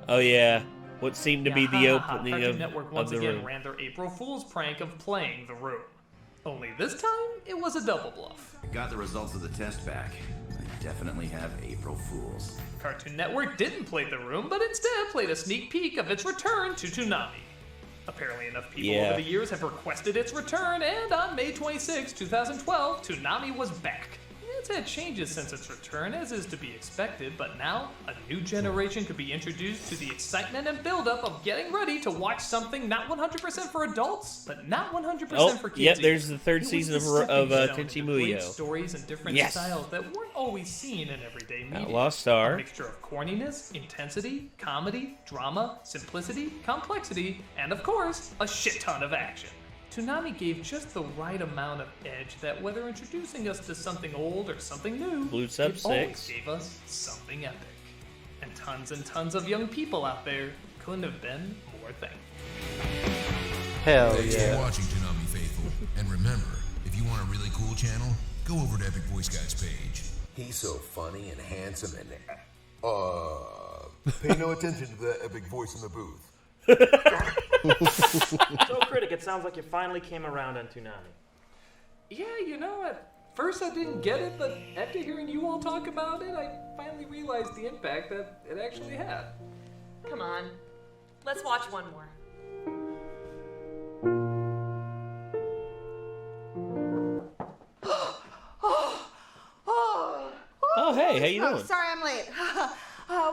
Oh yeah. What seemed to be the opening Cartoon of, Network of once the again room. ran their April Fool's prank of playing The Room. Only this time, it was a double bluff. I got the results of the test back. I definitely have April Fools. Cartoon Network didn't play The Room, but instead played a sneak peek of its return to Toonami. Apparently enough people over the years have requested its return, and on May 26, 2012, Toonami was back. It's It's had changes since its return, as is to be expected, but now a new generation could be introduced to the excitement and buildup of getting ready to watch something not 100% for adults, but not 100% for kids. Yep, either. there's the third It was season the of stepping stone Tenchi into great Muyo. Stories and different styles that weren't always seen in everyday media. Outlaw Star. A mixture of corniness, intensity, comedy, drama, simplicity, complexity, and of course, a shit ton of action. Toonami gave just the right amount of edge that whether introducing us to something old or something new, Blue Sub it always 6. gave us something epic. And tons of young people out there couldn't have been more thankful. Hell Thanks for yeah. watching, Toonami Faithful. And remember, if you want a really cool channel, go over to Epic Voice Guide's page. He's so funny and handsome and pay no attention to that epic voice in the booth. So, Critic, it sounds like you finally came around on Toonami. Yeah, you know, at first I didn't get it, but after hearing you all talk about it, I finally realized the impact that it actually had. Come on. Let's watch one more. Oh, hey, how you doing? Sorry I'm late.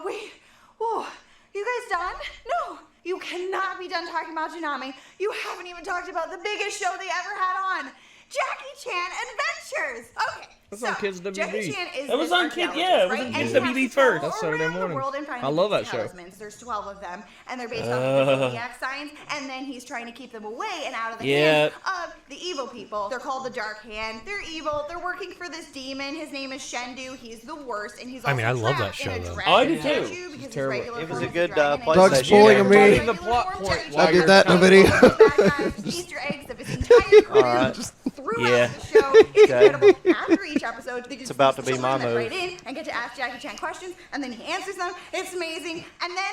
Wait. Whoa. You guys done? No. You cannot be done talking about Toonami. You haven't even talked about the biggest show they ever had on. Jackie Chan Adventures. Okay. That's on Kids WB. Jackie Chan is That was this on Kid- archaeologist, yeah, it was right? on And Kids he has WB to travel first. That's Saturday around the morning. world and find I love these that show. talismans. There's 12 of them, and they're based off of the zodiac signs, and then he's trying to keep them away and out of the hands of the evil people. They're called the Dark Hand. They're evil. They're working for this demon. His name is Shendu. He's the worst, and he's also I love that trapped in show, a though. dragon Oh, I do too. statue because his Terrible. regular It was form a is good dragon and PlayStation he's spoiling regular me. form The plot is point terrible. while I did you're that in a Telling video. all the bad guys, Easter eggs of his entire career Alright. throughout Yeah. the show. It's incredible. After each episode, they just about to be my children that move. write in and get to ask Jackie Chan questions, and then he answers them. It's amazing. And then,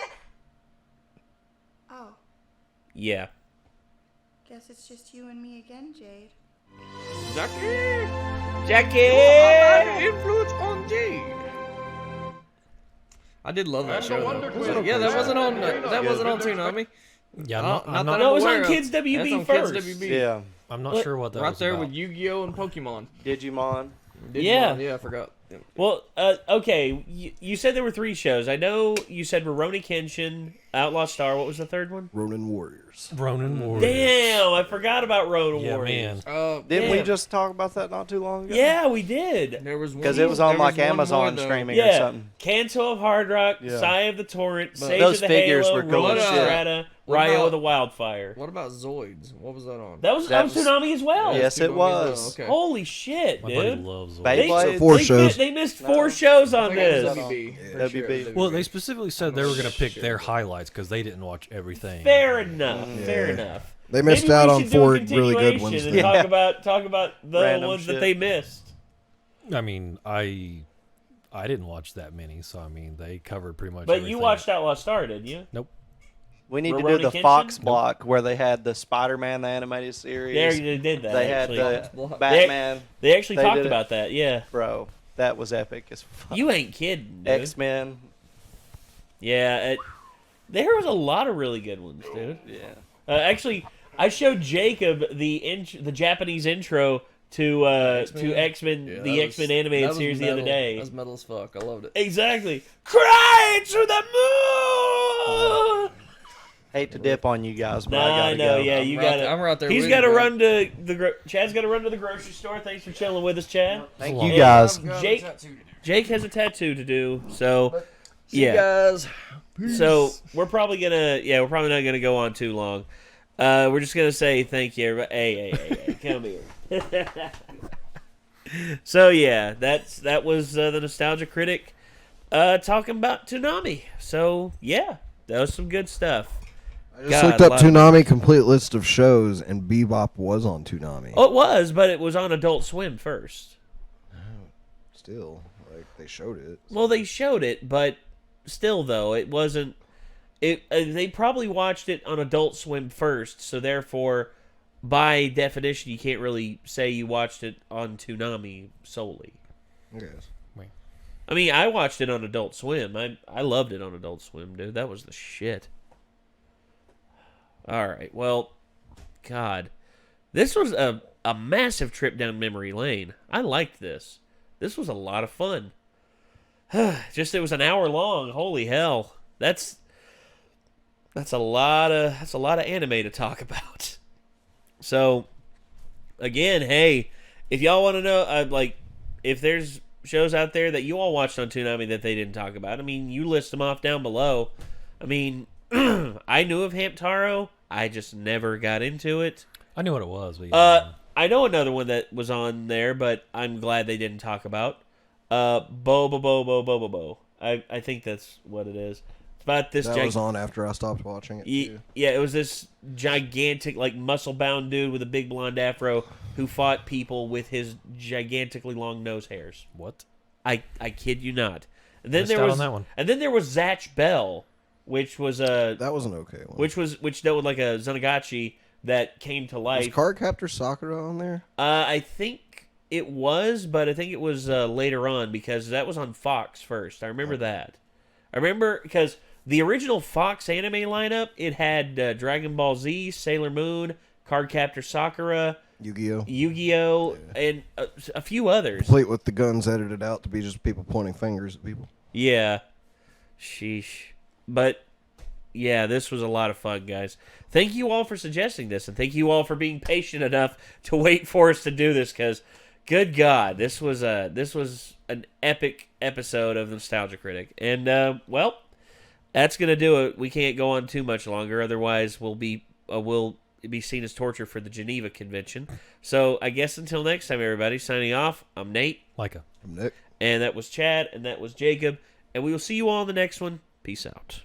oh, Yeah. guess it's just you and me again, Jade. Jackie! Influence on Jade. I did love that And the show. Wonder though. Twin. Yeah, that wasn't on. That Yeah. wasn't on Toonami. Yeah, I'm Not not, that No, it was I'm on aware Kids of. WB That's on first. Kids WB. Yeah. I'm not sure what that Right was there about. with Yu-Gi-Oh and Pokemon. Digimon. Yeah. Yeah, I forgot. Yeah. Well, okay, you said there were 3 shows. I know you said Rurouni Kenshin, Outlaw Star. What was the third one? Ronin Warriors. Ronin Warriors. Damn, I forgot about Ronin Yeah, Warriors. man. Didn't we Yeah. just talk about that not too long ago? Yeah, we did. There was one. Because it was on there like one Amazon more, though. streaming or Yeah, something. Kanto of Hard Rock, Yeah. Sai of the Torrent, But Sage those of the figures Halo, were cool Ronin as shit. Strata, What Ryo about- of the Wildfire. What about Zoids? What was that on? That was That on was- Toonami as well. Yes, it Toonami was. as well, okay. Holy shit, My buddy dude. loves it. Beyblade. Four they, shows. They missed 4 shows I on think it was this. WB. Yeah. Pretty sure it was WB. Well, they specifically said they were going to pick their highlights because they didn't watch everything. Fair enough. Fair enough. They missed Maybe out we on should do a 4 really good continuation ones. and then. talk about the Random ones that shit. they missed. I mean, I didn't watch that many, so I mean, they covered pretty much But everything. you watched Outlaw Star, didn't you? Nope. We need to Rurouni do the Kenshin? Fox block where they had the Spider-Man, the animated series. They did that. They had actually. the Batman. They actually They talked did it. about that. Yeah. Bro, that was epic as fuck. You ain't kidding, dude. X-Men. Yeah. There was a lot of really good ones, dude. Yeah. Actually, I showed Jacob the Japanese intro to X-Men, Yeah, the that X-Men was- animated that was series the other metal. day. That was metal as fuck. I loved it. Exactly. Cry to the moon. Hate to dip on you guys, but Nah, I gotta no, go. yeah, you gotta. I'm right there He's with got to you, bro. run to the. Chad's got to run to the grocery store. Thanks for chilling with us, Chad. Thank you you And guys. Jake has a tattoo to do, so See you guys. So we're probably not gonna go on too long. We're just gonna say thank you, everybody. Hey, come here. So yeah, that was the Nostalgia Critic talking about Toonami. So yeah, that was some good stuff. I just looked up Toonami complete list of shows, and Bebop was on Toonami. Oh, it was, but it was on Adult Swim first. Still, like they showed it. Well, they showed it, but still, though, it wasn't. They probably watched it on Adult Swim first, so therefore, by definition, you can't really say you watched it on Toonami solely. Yes. I mean, I watched it on Adult Swim. I loved it on Adult Swim, dude. That was the shit. All right, well, God, this was a massive trip down memory lane. I liked this. this was a lot of fun. Just, it was an hour long. Holy hell. That's a lot of anime to talk about. So, again, hey, if y'all want to know, like, if there's shows out there that you all watched on Toonami that they didn't talk about, I mean, you list them off down below. I mean, I knew of Hamtaro. I just never got into it. I knew what it was. But I know another one that was on there, but I'm glad they didn't talk about. Bo. I think that's what it is. It's about this. That was on after I stopped watching it. Too. Yeah, it was this gigantic, like, muscle-bound dude with a big blonde afro who fought people with his gigantically long nose hairs. What? I kid you not. And then Missed out on that one. And then there was Zatch Bell, which was a that was an okay one. Which dealt with like a Zanagachi that came to life. Was Cardcaptor Sakura on there? I think it was, but I think it was later on because that was on Fox first. I remember that. I remember because the original Fox anime lineup, it had Dragon Ball Z, Sailor Moon, Cardcaptor Sakura, Yu-Gi-Oh, and a few others. Complete with the guns edited out to be just people pointing fingers at people. Yeah. Sheesh. But, yeah, this was a lot of fun, guys. Thank you all for suggesting this, and thank you all for being patient enough to wait for us to do this, because, good God, this was an epic episode of Nostalgia Critic. And, well, that's going to do it. We can't go on too much longer, otherwise we'll be seen as torture for the Geneva Convention. So, I guess until next time, everybody, signing off, I'm Nate. Micah. I'm Nick. And that was Chad, and that was Jacob. And we will see you all in the next one. Peace out.